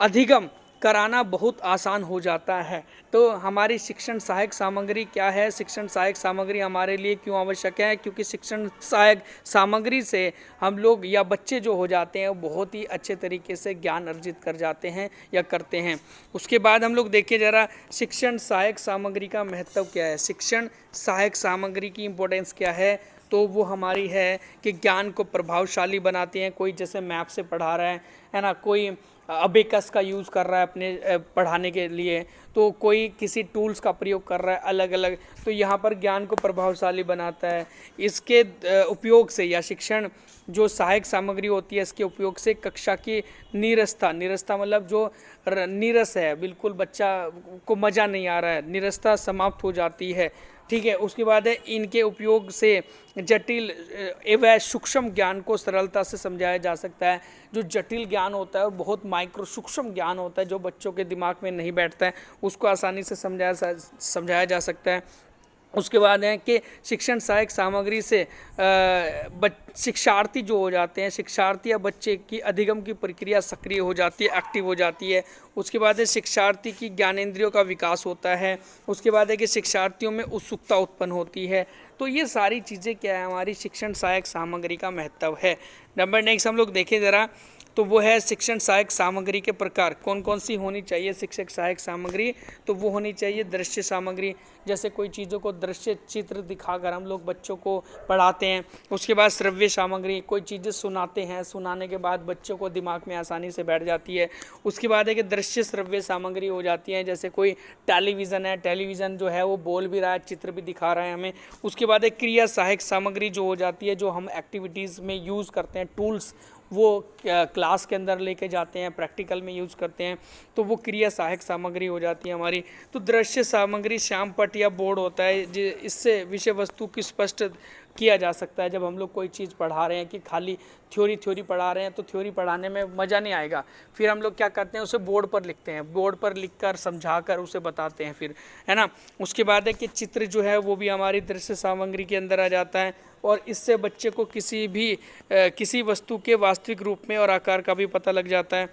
अधिगम कराना बहुत आसान हो जाता है। तो हमारी शिक्षण सहायक सामग्री क्या है? शिक्षण सहायक सामग्री हमारे लिए क्यों आवश्यक है? क्योंकि शिक्षण सहायक सामग्री से हम लोग या बच्चे जो हो जाते हैं वो बहुत ही अच्छे तरीके से ज्ञान अर्जित कर जाते हैं या करते हैं। उसके बाद हम लोग देखें ज़रा शिक्षण सहायक सामग्री का महत्व क्या है। शिक्षण सहायक सामग्री की इम्पोर्टेंस क्या है? तो वो हमारी है कि ज्ञान को प्रभावशाली बनाती हैं। कोई जैसे मैप से पढ़ा रहा है ना, कोई अबेकस का यूज़ कर रहा है अपने पढ़ाने के लिए, तो कोई किसी टूल्स का प्रयोग कर रहा है अलग अलग, तो यहाँ पर ज्ञान को प्रभावशाली बनाता है। इसके उपयोग से या शिक्षण जो सहायक सामग्री होती है इसके उपयोग से कक्षा की नीरसता, नीरसता मतलब जो नीरस है, बिल्कुल बच्चा को मज़ा नहीं आ रहा है, नीरसता समाप्त हो जाती है। ठीक है, उसके बाद है इनके उपयोग से जटिल एवं सूक्ष्म ज्ञान को सरलता से समझाया जा सकता है। जो जटिल ज्ञान होता है और बहुत माइक्रो सूक्ष्म ज्ञान होता है जो बच्चों के दिमाग में नहीं बैठता है, उसको आसानी से समझाया जा सकता है। उसके बाद है कि शिक्षण सहायक सामग्री से शिक्षार्थी जो हो जाते हैं, शिक्षार्थी या बच्चे की अधिगम की प्रक्रिया सक्रिय हो जाती है, एक्टिव हो जाती है। उसके बाद है शिक्षार्थी की ज्ञानेंद्रियों का विकास होता है। उसके बाद है कि शिक्षार्थियों में उत्सुकता उत्पन्न होती है। तो ये सारी चीज़ें क्या है, हमारी शिक्षण सहायक सामग्री का महत्व है। नंबर नेक्स्ट हम लोग देखें ज़रा, तो वो है शिक्षण सहायक सामग्री के प्रकार कौन कौन सी होनी चाहिए। शिक्षक सहायक सामग्री तो वो होनी चाहिए दृश्य सामग्री, जैसे कोई चीज़ों को दृश्य चित्र दिखाकर हम लोग बच्चों को पढ़ाते हैं। उसके बाद श्रव्य सामग्री, कोई चीज़ें सुनाते हैं, सुनाने के बाद बच्चों को दिमाग में आसानी से बैठ जाती है। उसके बाद है कि दृश्य श्रव्य सामग्री हो जाती है, जैसे कोई टेलीविज़न है, टेलीविज़न जो है वो बोल भी रहा है, चित्र भी दिखा रहा है हमें। उसके बाद एक क्रिया सहायक सामग्री जो हो जाती है, जो हम एक्टिविटीज़ में यूज़ करते हैं, टूल्स वो क्लास के अंदर लेके जाते हैं, प्रैक्टिकल में यूज़ करते हैं, तो वो क्रिया सहायक सामग्री हो जाती है हमारी। तो दृश्य सामग्री श्यामपट्ट या बोर्ड होता है, इससे विषय वस्तु की स्पष्ट किया जा सकता है। जब हम लोग कोई चीज़ पढ़ा रहे हैं कि खाली थ्योरी पढ़ा रहे हैं तो थ्योरी पढ़ाने में मज़ा नहीं आएगा, फिर हम लोग क्या करते हैं उसे बोर्ड पर लिखते हैं, बोर्ड पर लिखकर समझाकर उसे बताते हैं फिर, है ना। उसके बाद है कि चित्र जो है वो भी हमारी दृश्य सामग्री के अंदर आ जाता है, और इससे बच्चे को किसी वस्तु के वास्तविक रूप में और आकार का भी पता लग जाता है।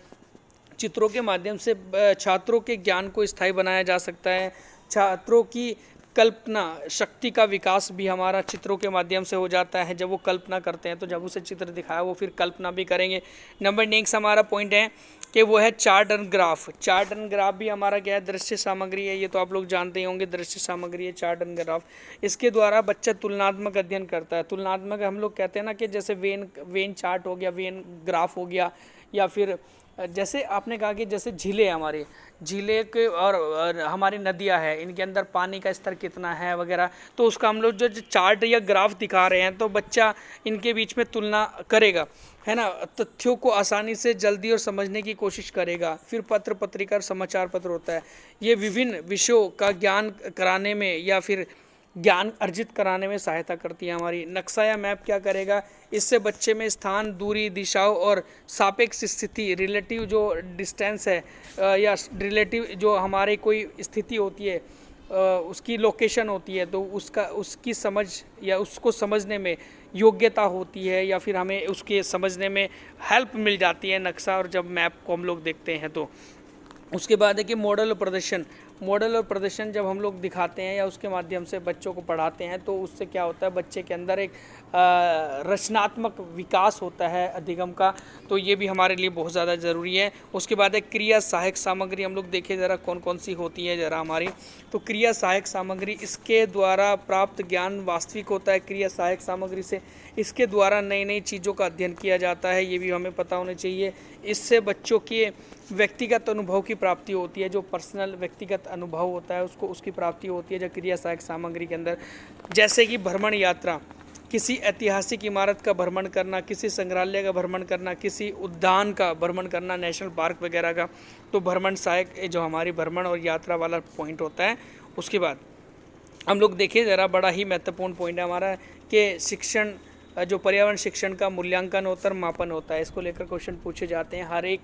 चित्रों के माध्यम से छात्रों के ज्ञान को स्थायी बनाया जा सकता है। छात्रों की कल्पना शक्ति का विकास भी हमारा चित्रों के माध्यम से हो जाता है। जब वो कल्पना करते हैं तो जब उसे चित्र दिखाया वो फिर कल्पना भी करेंगे। नंबर नेक्स्ट हमारा पॉइंट है कि वो है chart and graph. Chart and graph भी हमारा क्या है, दृश्य सामग्री है, ये तो आप लोग जानते ही होंगे, दृश्य सामग्री है चार्ट एंड ग्राफ। इसके द्वारा बच्चा तुलनात्मक अध्ययन करता है। तुलनात्मक हम लोग कहते हैं ना कि जैसे वेन चार्ट हो गया, वेन ग्राफ हो गया, या फिर जैसे आपने कहा कि जैसे झीलें हमारी, झीलें के और हमारी नदियां हैं, इनके अंदर पानी का स्तर कितना है वगैरह, तो उसका हम लोग जो चार्ट या ग्राफ दिखा रहे हैं तो बच्चा इनके बीच में तुलना करेगा, है ना, तथ्यों को आसानी से जल्दी और समझने की कोशिश करेगा। फिर पत्र पत्रिका और समाचार पत्र होता है, ये विभिन्न विषयों का ज्ञान कराने में या फिर ज्ञान अर्जित कराने में सहायता करती है हमारी। नक्शा या मैप क्या करेगा, इससे बच्चे में स्थान, दूरी, दिशाओं और सापेक्ष स्थिति, रिलेटिव जो डिस्टेंस है या रिलेटिव जो हमारी कोई स्थिति होती है, उसकी लोकेशन होती है, तो उसकी समझ या उसको समझने में योग्यता होती है, या फिर हमें उसके समझने में हेल्प मिल जाती है नक्शा और जब मैप को हम लोग देखते हैं तो। उसके बाद है कि मॉडल और प्रदर्शन। मॉडल और प्रदर्शन जब हम लोग दिखाते हैं या उसके माध्यम से बच्चों को पढ़ाते हैं तो उससे क्या होता है, बच्चे के अंदर एक रचनात्मक विकास होता है अधिगम का, तो ये भी हमारे लिए बहुत ज़्यादा ज़रूरी है। उसके बाद है क्रिया सहायक सामग्री, हम लोग देखें ज़रा कौन कौन सी होती है ज़रा हमारी। तो क्रिया सहायक सामग्री, इसके द्वारा प्राप्त ज्ञान वास्तविक होता है। क्रिया सहायक सामग्री से इसके द्वारा नई नई चीज़ों का अध्ययन किया जाता है, ये भी हमें पता होना चाहिए। इससे बच्चों के व्यक्तिगत अनुभव की प्राप्ति होती है, जो पर्सनल व्यक्तिगत अनुभव होता है उसकी प्राप्ति होती है जो क्रिया सहायक सामग्री के अंदर। जैसे कि भ्रमण यात्रा, किसी ऐतिहासिक इमारत का भ्रमण करना, किसी संग्रहालय का भ्रमण करना, किसी उद्यान का भ्रमण करना, नेशनल पार्क वगैरह का, तो भ्रमण सहायक जो हमारी भ्रमण और यात्रा वाला पॉइंट होता है। उसके बाद हम लोग देखें ज़रा, बड़ा ही महत्वपूर्ण पॉइंट है हमारा कि शिक्षण जो पर्यावरण शिक्षण का मूल्यांकन होता है, मापन होता है, इसको लेकर क्वेश्चन पूछे जाते हैं। हर एक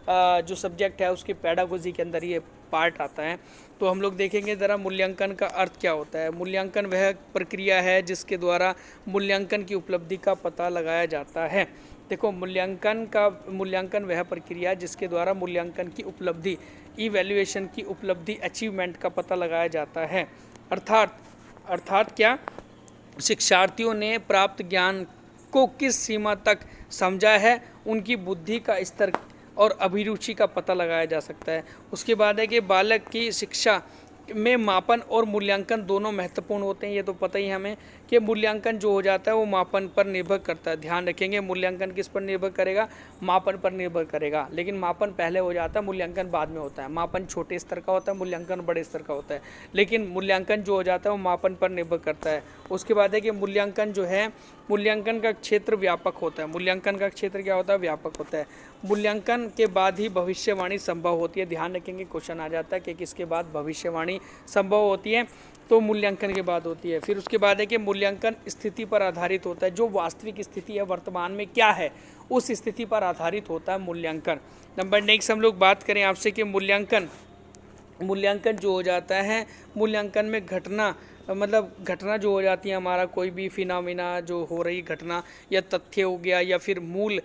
जो सब्जेक्ट है उसकी पेडागोजी के अंदर ये पार्ट आता है। तो हम लोग देखेंगे ज़रा मूल्यांकन का अर्थ क्या होता है। मूल्यांकन वह प्रक्रिया है जिसके द्वारा मूल्यांकन की उपलब्धि का पता लगाया जाता है। देखो, मूल्यांकन वह प्रक्रिया है जिसके द्वारा मूल्यांकन की उपलब्धि, इवैल्यूएशन की उपलब्धि, अचीवमेंट का पता लगाया जाता है। अर्थात क्या, शिक्षार्थियों ने प्राप्त ज्ञान को किस सीमा तक समझा है, उनकी बुद्धि का स्तर और अभिरुचि का पता लगाया जा सकता है। उसके बाद है कि बालक की शिक्षा में मापन और मूल्यांकन दोनों महत्वपूर्ण होते हैं। ये तो पता ही हमें कि मूल्यांकन जो हो जाता है वो मापन पर निर्भर करता है। ध्यान रखेंगे, मूल्यांकन किस पर निर्भर करेगा, मापन पर निर्भर करेगा। लेकिन मापन पहले हो जाता है, मूल्यांकन बाद में होता है। मापन छोटे स्तर का होता है, मूल्यांकन बड़े स्तर का होता है। लेकिन मूल्यांकन जो हो जाता है वो मापन पर निर्भर करता है। उसके बाद है कि मूल्यांकन जो है, मूल्यांकन का क्षेत्र व्यापक होता है। मूल्यांकन का क्षेत्र क्या होता है, व्यापक होता है। मूल्यांकन के बाद ही भविष्यवाणी संभव होती है। ध्यान रखेंगे, क्वेश्चन आ जाता है कि किसके बाद भविष्यवाणी संभव होती है, तो मूल्यांकन के बाद होती है। फिर उसके बाद है कि मूल्यांकन स्थिति पर आधारित होता है। जो वास्तविक स्थिति है, वर्तमान में क्या है, उस स्थिति पर आधारित होता है मूल्यांकन। नंबर नेक्स्ट हम लोग बात करें आपसे कि मूल्यांकन जो हो जाता है, मूल्यांकन में घटना जो हो जाती है, हमारा कोई भी फिनोमिना जो हो रही घटना या तथ्य हो गया या फिर मूल्य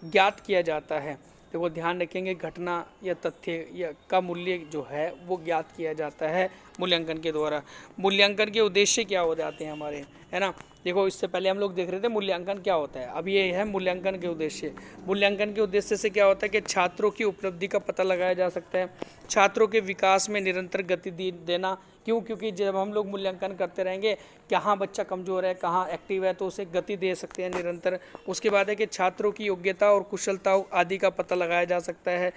ज्ञात किया जाता है। देखो ध्यान रखेंगे, घटना या तथ्य या का मूल्य जो है वो ज्ञात किया जाता है मूल्यांकन के द्वारा। मूल्यांकन के उद्देश्य क्या हो जाते हैं हमारे, है ना। देखो, इससे पहले हम लोग देख रहे थे मूल्यांकन क्या होता है, अब ये है मूल्यांकन के उद्देश्य। मूल्यांकन के उद्देश्य से क्या होता है कि छात्रों की उपलब्धि का पता लगाया जा सकता है, छात्रों के विकास में निरंतर गति देना। क्यों? क्योंकि जब हम लोग मूल्यांकन करते रहेंगे, कहाँ बच्चा कमज़ोर है, कहाँ एक्टिव है, तो उसे गति दे सकते हैं निरंतर। उसके बाद है कि छात्रों की योग्यता और कुशलता आदि का पता लगाया जा सकता है।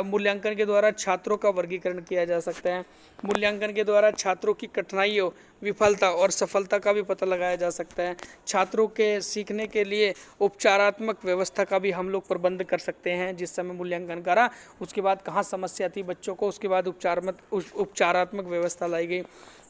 मूल्यांकन के द्वारा छात्रों का वर्गीकरण किया जा सकता है। मूल्यांकन के द्वारा छात्रों की कठिनाइयों, विफलता और सफलता का भी पता लगाया जा सकता है। छात्रों के सीखने के लिए उपचारात्मक व्यवस्था का भी हम लोग प्रबंध कर सकते हैं। जिस समय मूल्यांकन करा, उसके बाद कहाँ समस्या थी बच्चों को, उसके बाद उपचारात्मक व्यवस्था लाई गई।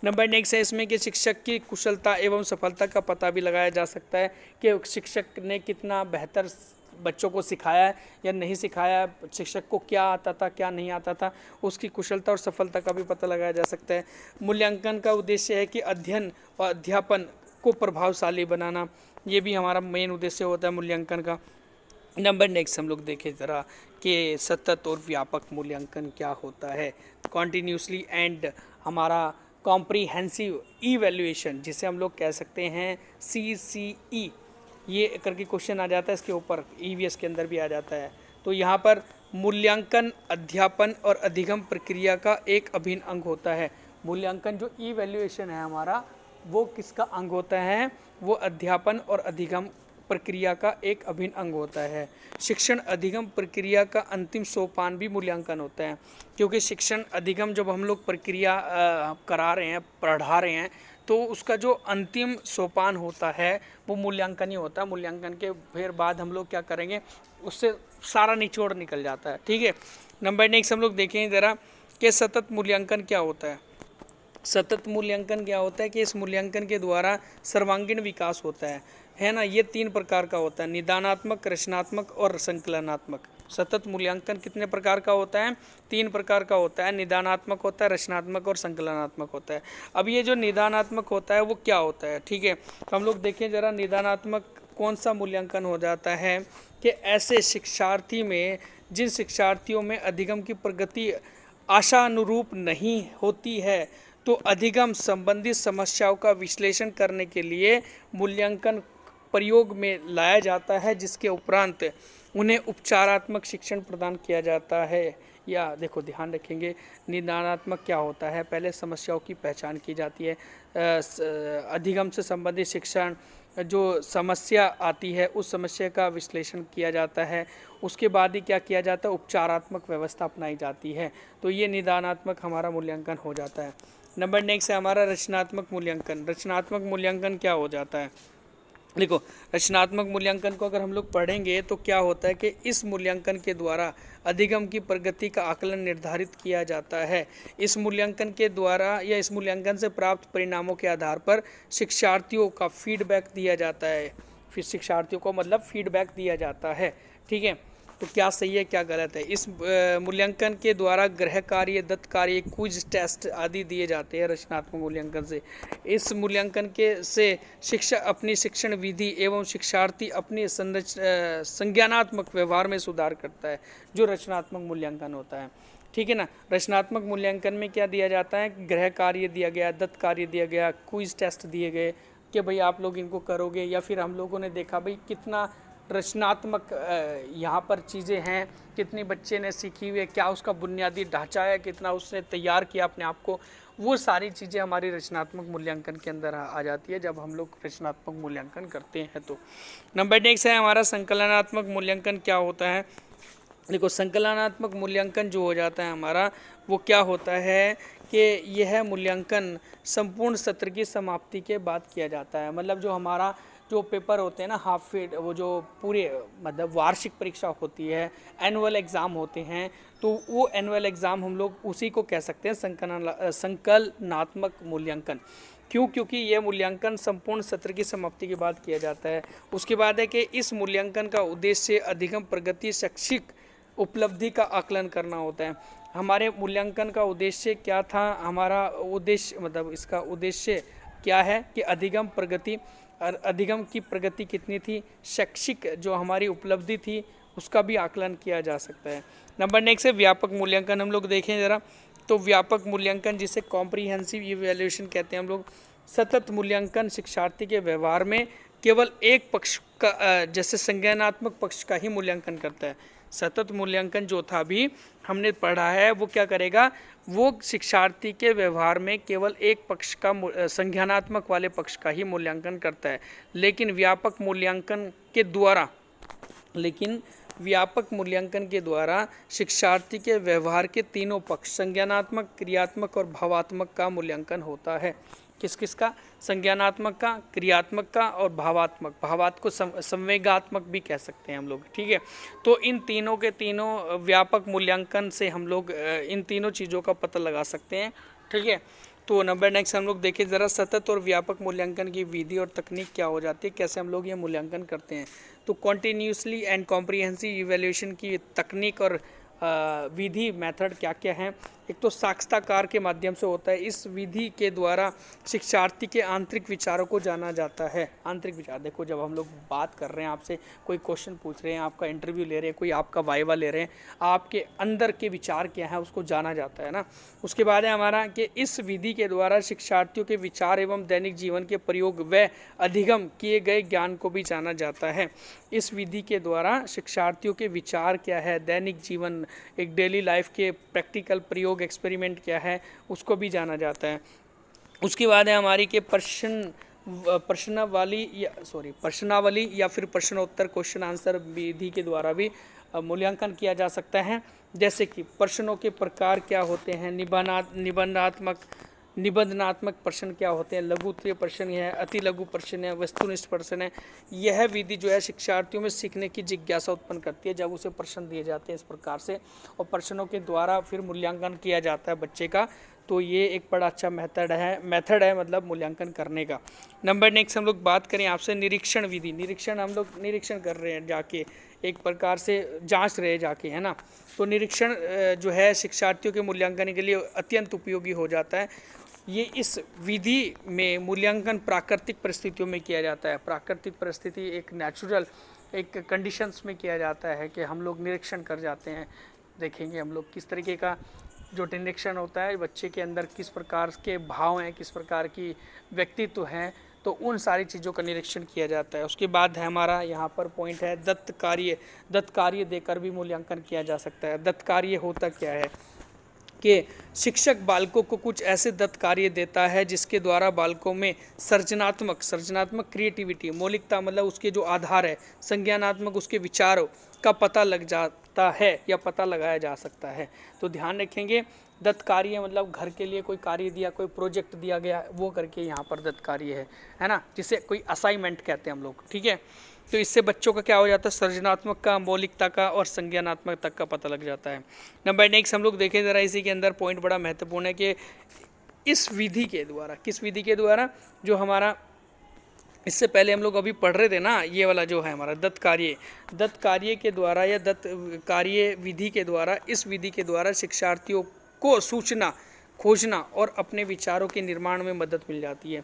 नंबर नेक्स्ट है इसमें कि शिक्षक की कुशलता एवं सफलता का पता भी लगाया जा सकता है कि शिक्षक ने कितना बेहतर बच्चों को सिखाया है या नहीं सिखाया, शिक्षक को क्या आता था क्या नहीं आता था, उसकी कुशलता और सफलता का भी पता लगाया जा सकता है। मूल्यांकन का उद्देश्य है कि अध्ययन और अध्यापन को प्रभावशाली बनाना, ये भी हमारा मेन उद्देश्य होता है मूल्यांकन का। नंबर नेक्स्ट हम लोग देखें ज़रा कि सतत और व्यापक मूल्यांकन क्या होता है। कॉन्टीन्यूसली एंड हमारा कॉम्प्रीहेंसिव इवैल्यूएशन, जिसे हम लोग कह सकते हैं CCE, ये करके क्वेश्चन आ जाता है इसके ऊपर, EVS के अंदर भी आ जाता है। तो यहाँ पर मूल्यांकन अध्यापन और अधिगम प्रक्रिया का एक अभिन्न अंग होता है। मूल्यांकन जो इवैल्यूएशन है हमारा, वो किसका अंग होता है, वो अध्यापन और अधिगम प्रक्रिया का एक अभिन्न अंग होता है। शिक्षण अधिगम प्रक्रिया का अंतिम सोपान भी मूल्यांकन होता है, क्योंकि शिक्षण अधिगम जब हम लोग प्रक्रिया करा रहे हैं, पढ़ा रहे हैं, तो उसका जो अंतिम सोपान होता है वो मूल्यांकन ही होता है। मूल्यांकन के फिर बाद हम लोग क्या करेंगे, उससे सारा निचोड़ निकल जाता है। ठीक है, नंबर नेक्स्ट हम लोग देखें ज़रा कि सतत मूल्यांकन क्या होता है। सतत मूल्यांकन क्या होता है कि इस मूल्यांकन के द्वारा सर्वांगीण विकास होता है ना। ये 3 प्रकार का होता है, निदानात्मक, रचनात्मक और संकलनात्मक। सतत मूल्यांकन कितने प्रकार का होता है, 3 प्रकार का होता है, निदानात्मक होता है, रचनात्मक और संकलनात्मक होता है। अब ये जो निदानात्मक होता है वो क्या होता है, ठीक है, तो हम लोग देखें ज़रा निदानात्मक कौन सा मूल्यांकन हो जाता है कि ऐसे शिक्षार्थी में, जिन शिक्षार्थियों में अधिगम की प्रगति आशानुरूप नहीं होती है, तो अधिगम संबंधी समस्याओं का विश्लेषण करने के लिए मूल्यांकन प्रयोग में लाया जाता है, जिसके उपरांत उन्हें उपचारात्मक शिक्षण प्रदान किया जाता है। या देखो ध्यान रखेंगे, निदानात्मक क्या होता है, पहले समस्याओं की पहचान की जाती है, अधिगम से संबंधित शिक्षण, जो समस्या आती है उस समस्या का विश्लेषण किया जाता है, उसके बाद ही क्या किया जाता है, उपचारात्मक व्यवस्था अपनाई जाती है। तो ये निदानात्मक हमारा मूल्यांकन हो जाता है। नंबर नेक्स्ट है हमारा रचनात्मक मूल्यांकन। रचनात्मक मूल्यांकन क्या हो जाता है, देखो रचनात्मक मूल्यांकन को अगर हम लोग पढ़ेंगे तो क्या होता है कि इस मूल्यांकन के द्वारा अधिगम की प्रगति का आकलन निर्धारित किया जाता है। इस मूल्यांकन के द्वारा या इस मूल्यांकन से प्राप्त परिणामों के आधार पर शिक्षार्थियों का फीडबैक दिया जाता है। फिर शिक्षार्थियों को मतलब फीडबैक दिया जाता है, ठीक है। तो क्या सही है क्या गलत है। इस मूल्यांकन के द्वारा गृह कार्य, दत्त कार्य, क्विज टेस्ट आदि दिए जाते हैं रचनात्मक मूल्यांकन से। इस मूल्यांकन के से शिक्षक अपनी शिक्षण विधि एवं शिक्षार्थी अपनी संज्ञानात्मक व्यवहार में सुधार करता है, जो रचनात्मक मूल्यांकन होता है। ठीक है ना। रचनात्मक मूल्यांकन में क्या दिया जाता है, गृह कार्य दिया गया, दत्त कार्य दिया गया, क्विज टेस्ट दिए गए कि भाई आप लोग इनको करोगे, या फिर हम लोगों ने देखा भाई कितना रचनात्मक यहाँ पर चीज़ें हैं, कितने बच्चे ने सीखी हुई है, क्या उसका बुनियादी ढांचा है, कितना उसने तैयार किया अपने आप को, वो सारी चीज़ें हमारी रचनात्मक मूल्यांकन के अंदर आ जाती है जब हम लोग रचनात्मक मूल्यांकन करते हैं। तो नंबर नेक्स्ट है हमारा संकलनात्मक मूल्यांकन क्या होता है। देखो संकलनात्मक मूल्यांकन जो हो जाता है हमारा, वो क्या होता है कि यह मूल्यांकन संपूर्ण सत्र की समाप्ति के बाद किया जाता है। मतलब जो हमारा जो पेपर होते हैं ना, हाफ फीड, वो जो पूरे मतलब वार्षिक परीक्षा होती है, एनुअल एग्ज़ाम होते हैं, तो वो एनुअल एग्ज़ाम हम लोग उसी को कह सकते हैं संकलनात्मक मूल्यांकन। क्यों? क्योंकि यह मूल्यांकन संपूर्ण सत्र की समाप्ति के बाद किया जाता है। उसके बाद है कि इस मूल्यांकन का उद्देश्य अधिगम प्रगति शैक्षिक उपलब्धि का आकलन करना होता है। हमारे मूल्यांकन का उद्देश्य क्या था, हमारा उद्देश्य मतलब इसका उद्देश्य क्या है कि अधिगम प्रगति, अधिगम की प्रगति कितनी थी, शैक्षिक जो हमारी उपलब्धि थी उसका भी आकलन किया जा सकता है। नंबर नेक्स्ट है व्यापक मूल्यांकन। हम लोग देखें ज़रा, तो व्यापक मूल्यांकन जिसे कॉम्प्रिहेंसिव इवैल्यूएशन कहते हैं हम लोग, सतत मूल्यांकन शिक्षार्थी के व्यवहार में केवल एक पक्ष का जैसे संज्ञानात्मक पक्ष का ही मूल्यांकन करता है। सतत मूल्यांकन जो था अभी हमने पढ़ा है, वो क्या करेगा, वो शिक्षार्थी के व्यवहार में केवल एक पक्ष का संज्ञानात्मक वाले पक्ष का ही मूल्यांकन करता है। लेकिन व्यापक मूल्यांकन के द्वारा शिक्षार्थी के व्यवहार के तीनों पक्ष संज्ञानात्मक, क्रियात्मक और भावात्मक का मूल्यांकन होता है। किस किस का? संज्ञानात्मक का, क्रियात्मक का और भावात्मक। भावात्मक को संवेगात्मक भी कह सकते हैं हम लोग। ठीक है, तो इन तीनों के तीनों व्यापक मूल्यांकन से हम लोग इन तीनों चीज़ों का पता लगा सकते हैं। ठीक है, तो नंबर नेक्स्ट हम लोग देखें ज़रा, सतत और व्यापक मूल्यांकन की विधि और तकनीक क्या हो जाती है, कैसे हम लोग ये मूल्यांकन करते हैं। तो कॉन्टीन्यूसली एंड कॉम्प्रिहेंसिव इवैल्यूएशन की तकनीक और विधि, मेथड क्या क्या हैं। एक तो साक्षात्कार के माध्यम से होता है। इस विधि के द्वारा शिक्षार्थी के आंतरिक विचारों को जाना जाता है। आंतरिक विचार, देखो जब हम लोग बात कर रहे हैं, आपसे कोई क्वेश्चन पूछ रहे हैं, आपका इंटरव्यू ले रहे हैं, कोई आपका वाइवा ले रहे हैं, आपके अंदर के विचार क्या है उसको जाना जाता है ना। उसके बाद है हमारा कि इस विधि के द्वारा शिक्षार्थियों के विचार एवं दैनिक जीवन के प्रयोग व अधिगम किए गए ज्ञान को भी जाना जाता है। इस विधि के द्वारा शिक्षार्थियों के विचार क्या है, दैनिक जीवन, एक डेली लाइफ के प्रैक्टिकल प्रयोग, एक्सपेरिमेंट क्या है, उसको भी जाना जाता है। उसके बाद है हमारी के प्रश्नावली या फिर प्रश्नोत्तर, क्वेश्चन आंसर विधि के द्वारा भी मूल्यांकन किया जा सकता है। जैसे कि प्रश्नों के प्रकार क्या होते हैं, निबंधनात्मक प्रश्न क्या होते हैं, लघु उत्तरीय प्रश्न है, अति लघु प्रश्न है, वस्तुनिष्ठ प्रश्न है। यह विधि जो है शिक्षार्थियों में सीखने की जिज्ञासा उत्पन्न करती है जब उसे प्रश्न दिए जाते हैं इस प्रकार से, और प्रश्नों के द्वारा फिर मूल्यांकन किया जाता है बच्चे का। तो ये एक बड़ा अच्छा मेथड है मतलब मूल्यांकन करने का। नंबर नेक्स्ट हम लोग बात करें आपसे निरीक्षण विधि। हम लोग निरीक्षण कर रहे हैं जाके, एक प्रकार से जांच रहे जाके, है ना। तो निरीक्षण जो है शिक्षार्थियों के मूल्यांकन के लिए अत्यंत उपयोगी हो जाता है। ये इस विधि में मूल्यांकन प्राकृतिक परिस्थितियों में किया जाता है। प्राकृतिक परिस्थिति एक नेचुरल एक कंडीशंस में किया जाता है कि हम लोग निरीक्षण कर जाते हैं। देखेंगे हम लोग किस तरीके का जो निरीक्षण होता है, बच्चे के अंदर किस प्रकार के भाव हैं, किस प्रकार की व्यक्तित्व हैं, तो उन सारी चीज़ों का निरीक्षण किया जाता है। उसके बाद है हमारा यहाँ पर पॉइंट है दत्त कार्य देकर भी मूल्यांकन किया जा सकता है। दत्त कार्य होता क्या है कि शिक्षक बालकों को कुछ ऐसे दत्त कार्य देता है जिसके द्वारा बालकों में सृजनात्मक क्रिएटिविटी, मौलिकता मतलब उसके जो आधार है, संज्ञानात्मक उसके विचारों का पता लग जाता है या पता लगाया जा सकता है। तो ध्यान रखेंगे, दत्त कार्य मतलब घर के लिए कोई कार्य दिया, कोई प्रोजेक्ट दिया गया, वो करके यहाँ पर दत्त कार्य है ना, जिसे कोई असाइनमेंट कहते हैं हम लोग। ठीक है, तो इससे बच्चों का क्या हो जाता है, सृजनात्मक का, मौलिकता का और संज्ञानात्मक तक का पता लग जाता है। नंबर नेक्स्ट हम लोग देखें ज़रा, इसी के अंदर पॉइंट बड़ा महत्वपूर्ण है कि इस विधि के द्वारा, किस विधि के द्वारा, जो हमारा इससे पहले हम लोग अभी पढ़ रहे थे ना, ये वाला जो है हमारा दत्त कार्य के द्वारा या दत्त कार्य विधि के द्वारा, इस विधि के द्वारा शिक्षार्थियों को सूचना खोजना और अपने विचारों के निर्माण में मदद मिल जाती है।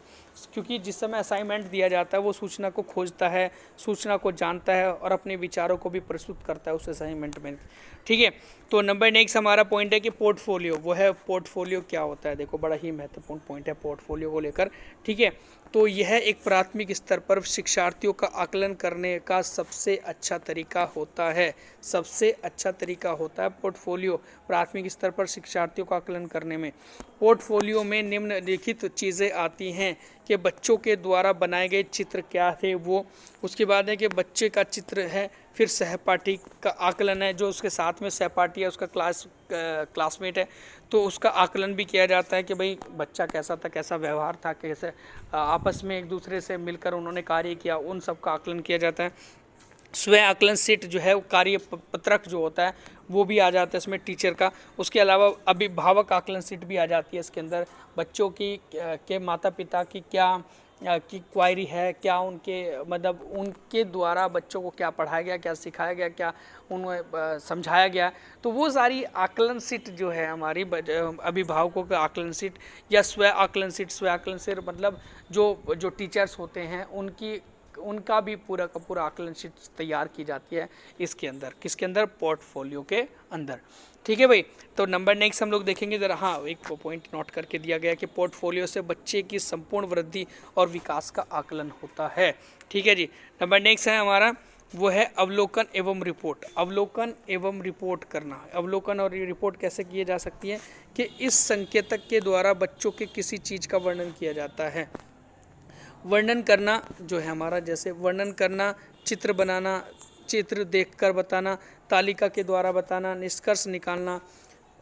क्योंकि जिस समय असाइनमेंट दिया जाता है वो सूचना को खोजता है, सूचना को जानता है और अपने विचारों को भी प्रस्तुत करता है उस असाइनमेंट में। ठीक है, तो नंबर नेक्स्ट हमारा पॉइंट है कि पोर्टफोलियो, वो है पोर्टफोलियो क्या होता है। देखो बड़ा ही महत्वपूर्ण पॉइंट है पोर्टफोलियो को लेकर। ठीक है, तो यह एक प्राथमिक स्तर पर शिक्षार्थियों का आकलन करने का सबसे अच्छा तरीका होता है। सबसे अच्छा तरीका होता है पोर्टफोलियो प्राथमिक स्तर पर शिक्षार्थियों का आकलन करने में। पोर्टफोलियो में निम्नलिखित चीज़ें आती हैं कि बच्चों के द्वारा बनाए गए चित्र क्या थे वो, उसके बाद है कि बच्चे का चित्र है, फिर सहपाठी का आकलन है, जो उसके साथ में सहपाठी है, उसका क्लासमेट है, तो उसका आकलन भी किया जाता है कि भाई बच्चा कैसा था, कैसा व्यवहार था, कैसे आपस में एक दूसरे से मिलकर उन्होंने कार्य किया, उन सब का आकलन किया जाता है। स्व आकलन सेट जो है वो कार्य पत्रक जो होता है वो भी आ जाता है इसमें टीचर का। उसके अलावा अभिभावक आकलन सेट भी आ जाती है इसके अंदर, बच्चों की के माता पिता की क्या की क्वायरी है, क्या उनके मतलब उनके द्वारा बच्चों को क्या पढ़ाया गया, क्या सिखाया गया, क्या उन्हें समझाया गया, तो वो सारी आकलन सीट जो है हमारी अभिभावकों का आकलन सीट या स्व आकलन सीट मतलब जो टीचर्स होते हैं उनका भी पूरा का पूरा आकलन शीट तैयार की जाती है इसके अंदर, किसके अंदर, पोर्टफोलियो के अंदर। ठीक है भाई, तो नंबर नेक्स्ट हम लोग देखेंगे जरा। हाँ, एक पॉइंट नोट करके दिया गया कि पोर्टफोलियो से बच्चे की संपूर्ण वृद्धि और विकास का आकलन होता है। ठीक है जी, नंबर नेक्स्ट है हमारा वो है अवलोकन एवं रिपोर्ट। अवलोकन एवं रिपोर्ट करना, अवलोकन और रिपोर्ट कैसे किए जा सकती है कि इस संकेतक के द्वारा बच्चों के किसी चीज़ का वर्णन किया जाता है। वर्णन करना जो है हमारा, जैसे वर्णन करना, चित्र बनाना, चित्र देखकर बताना, तालिका के द्वारा बताना, निष्कर्ष निकालना,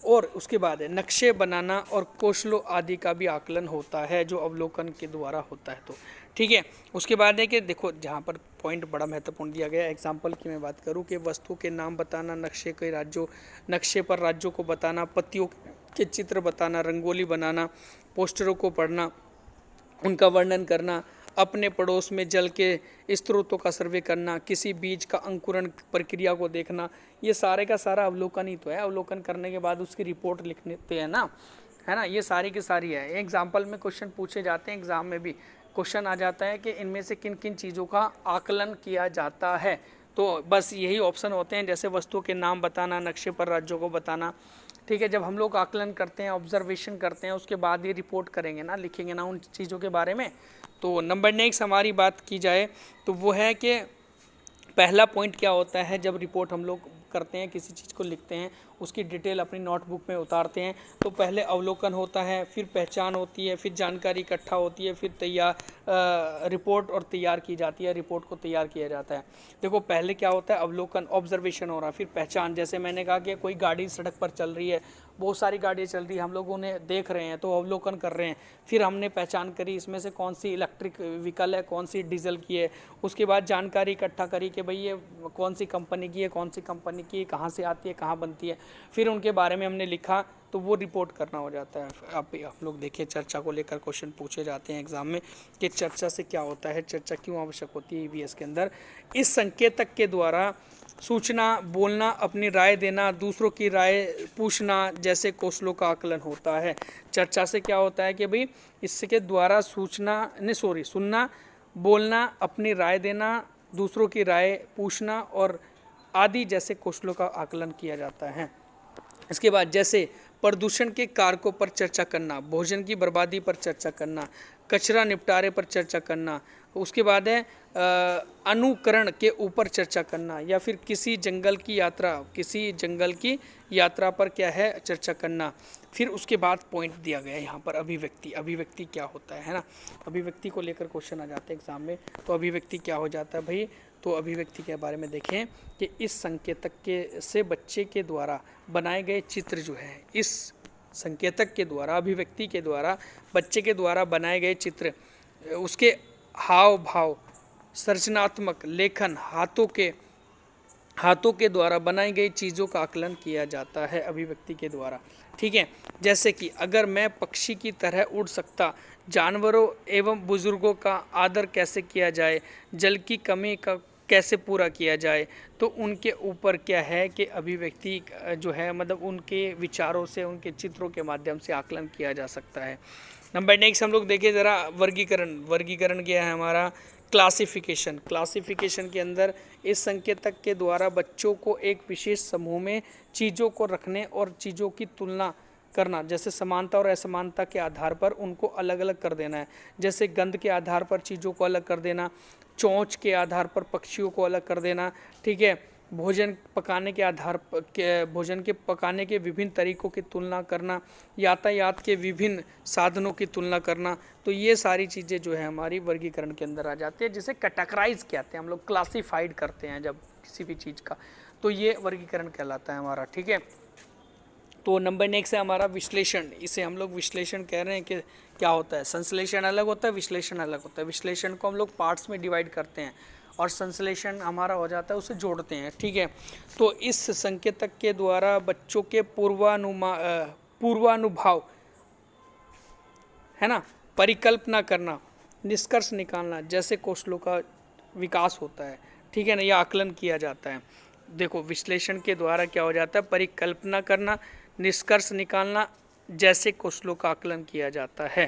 और उसके बाद है नक्शे बनाना और कौशलों आदि का भी आकलन होता है जो अवलोकन के द्वारा होता है। तो ठीक है, उसके बाद है कि देखो जहाँ पर पॉइंट बड़ा महत्वपूर्ण दिया गया है। एग्जाम्पल की मैं बात करूँ कि वस्तु के नाम बताना, नक्शे पर राज्यों को बताना, पत्तियों के चित्र बताना, रंगोली बनाना, पोस्टरों को पढ़ना, उनका वर्णन करना, अपने पड़ोस में जल के स्रोतों का सर्वे करना, किसी बीज का अंकुरण प्रक्रिया को देखना, ये सारे का सारा अवलोकन ही तो है। अवलोकन करने के बाद उसकी रिपोर्ट लिखते हैं ना, है ना, ये सारी की सारी है। एग्जाम्पल में क्वेश्चन पूछे जाते हैं, एग्जाम में भी क्वेश्चन आ जाता है कि इनमें से किन किन चीज़ों का आकलन किया जाता है। तो बस यही ऑप्शन होते हैं, जैसे वस्तुओं के नाम बताना, नक्शे पर राज्यों को बताना। ठीक है, जब हम लोग आकलन करते हैं, ऑब्जर्वेशन करते हैं, उसके बाद ये रिपोर्ट करेंगे ना, लिखेंगे ना उन चीज़ों के बारे में। तो नंबर नेक्स्ट हमारी बात की जाए तो वो है कि पहला पॉइंट क्या होता है, जब रिपोर्ट हम लोग करते हैं, किसी चीज़ को लिखते हैं, उसकी डिटेल अपनी नोटबुक में उतारते हैं, तो पहले अवलोकन होता है, फिर पहचान होती है, फिर जानकारी इकट्ठा होती है, फिर रिपोर्ट और तैयार की जाती है, रिपोर्ट को तैयार किया जाता है। देखो पहले क्या होता है, अवलोकन, ऑब्जर्वेशन हो रहा है, फिर पहचान, जैसे मैंने कहा कि कोई गाड़ी सड़क पर चल रही है, बहुत सारी गाड़ियाँ चल रही है, हम लोग उन्हें देख रहे हैं तो अवलोकन कर रहे हैं, फिर हमने पहचान करी इसमें से कौन सी इलेक्ट्रिक व्हीकल है, कौन सी डीजल की है, उसके बाद जानकारी इकट्ठा करी कि भाई ये कौन सी कंपनी की है, कौन सी कंपनी की, कहाँ से आती है, कहाँ बनती है, फिर उनके बारे में हमने लिखा, तो वो रिपोर्ट करना हो जाता है। अब आप लोग देखिए, चर्चा को लेकर क्वेश्चन पूछे जाते हैं एग्जाम में कि चर्चा से क्या होता है, चर्चा क्यों आवश्यक होती है ईवीएस के अंदर। इस संकेतक के द्वारा सूचना, बोलना, अपनी राय देना, दूसरों की राय पूछना जैसे कौशलों का आकलन होता है। चर्चा से क्या होता है कि भाई इसके द्वारा सुनना, बोलना, अपनी राय देना, दूसरों की राय पूछना और आदि जैसे कौशलों का आकलन किया जाता है। इसके बाद जैसे प्रदूषण के कारकों पर चर्चा करना, भोजन की बर्बादी पर चर्चा करना, कचरा निपटारे पर चर्चा करना, उसके बाद है अनुकरण के ऊपर चर्चा करना, या फिर किसी जंगल की यात्रा पर क्या है, चर्चा करना। फिर उसके बाद पॉइंट दिया गया है यहाँ पर अभिव्यक्ति क्या होता है ना, अभिव्यक्ति को लेकर क्वेश्चन आ जाते हैं एग्जाम में। तो अभिव्यक्ति क्या हो जाता है भाई, तो अभिव्यक्ति के बारे में देखें कि इस संकेतक से बच्चे के द्वारा बनाए गए चित्र जो है, इस संकेतक के द्वारा, अभिव्यक्ति के द्वारा बच्चे के द्वारा बनाए गए चित्र, उसके हाव भाव, सर्जनात्मक लेखन, हाथों के द्वारा बनाई गई चीज़ों का आकलन किया जाता है अभिव्यक्ति के द्वारा। ठीक है, जैसे कि अगर मैं पक्षी की तरह उड़ सकता, जानवरों एवं बुजुर्गों का आदर कैसे किया जाए, जल की कमी का कैसे पूरा किया जाए, तो उनके ऊपर क्या है कि अभिव्यक्ति जो है मतलब उनके विचारों से, उनके चित्रों के माध्यम से आकलन किया जा सकता है। नंबर नेक्स्ट हम लोग देखें ज़रा वर्गीकरण क्या है हमारा, क्लासिफिकेशन। क्लासिफिकेशन के अंदर इस संकेतक के द्वारा बच्चों को एक विशेष समूह में चीज़ों को रखने और चीज़ों की तुलना करना, जैसे समानता और असमानता के आधार पर उनको अलग अलग कर देना है। जैसे गंध के आधार पर चीज़ों को अलग कर देना, चोंच के आधार पर पक्षियों को अलग कर देना। ठीक है, भोजन पकाने के आधार पर भोजन के पकाने के विभिन्न तरीकों की तुलना करना, यातायात के विभिन्न साधनों की तुलना करना। तो ये सारी चीज़ें जो है हमारी वर्गीकरण के अंदर आ जाती है, जिसे कैटेगराइज कहते हैं हम लोग, क्लासिफाइड करते हैं जब किसी भी चीज़ का, तो ये वर्गीकरण कहलाता है हमारा। ठीक है, तो नंबर नेक्स्ट है हमारा विश्लेषण। इसे हम लोग विश्लेषण कह रहे हैं कि क्या होता है, संश्लेषण अलग होता है, विश्लेषण अलग होता है। विश्लेषण को हम लोग पार्ट्स में डिवाइड करते हैं और संश्लेषण हमारा हो जाता है, उसे जोड़ते हैं। ठीक है, तो इस संकेतक के द्वारा बच्चों के पूर्वानुभाव है ना, परिकल्पना करना, निष्कर्ष निकालना, जैसे कौशलों का विकास होता है। ठीक है ना, यह आकलन किया जाता है। देखो, विश्लेषण के द्वारा क्या हो जाता है, परिकल्पना करना, निष्कर्ष निकालना, जैसे कौशलों का आकलन किया जाता है।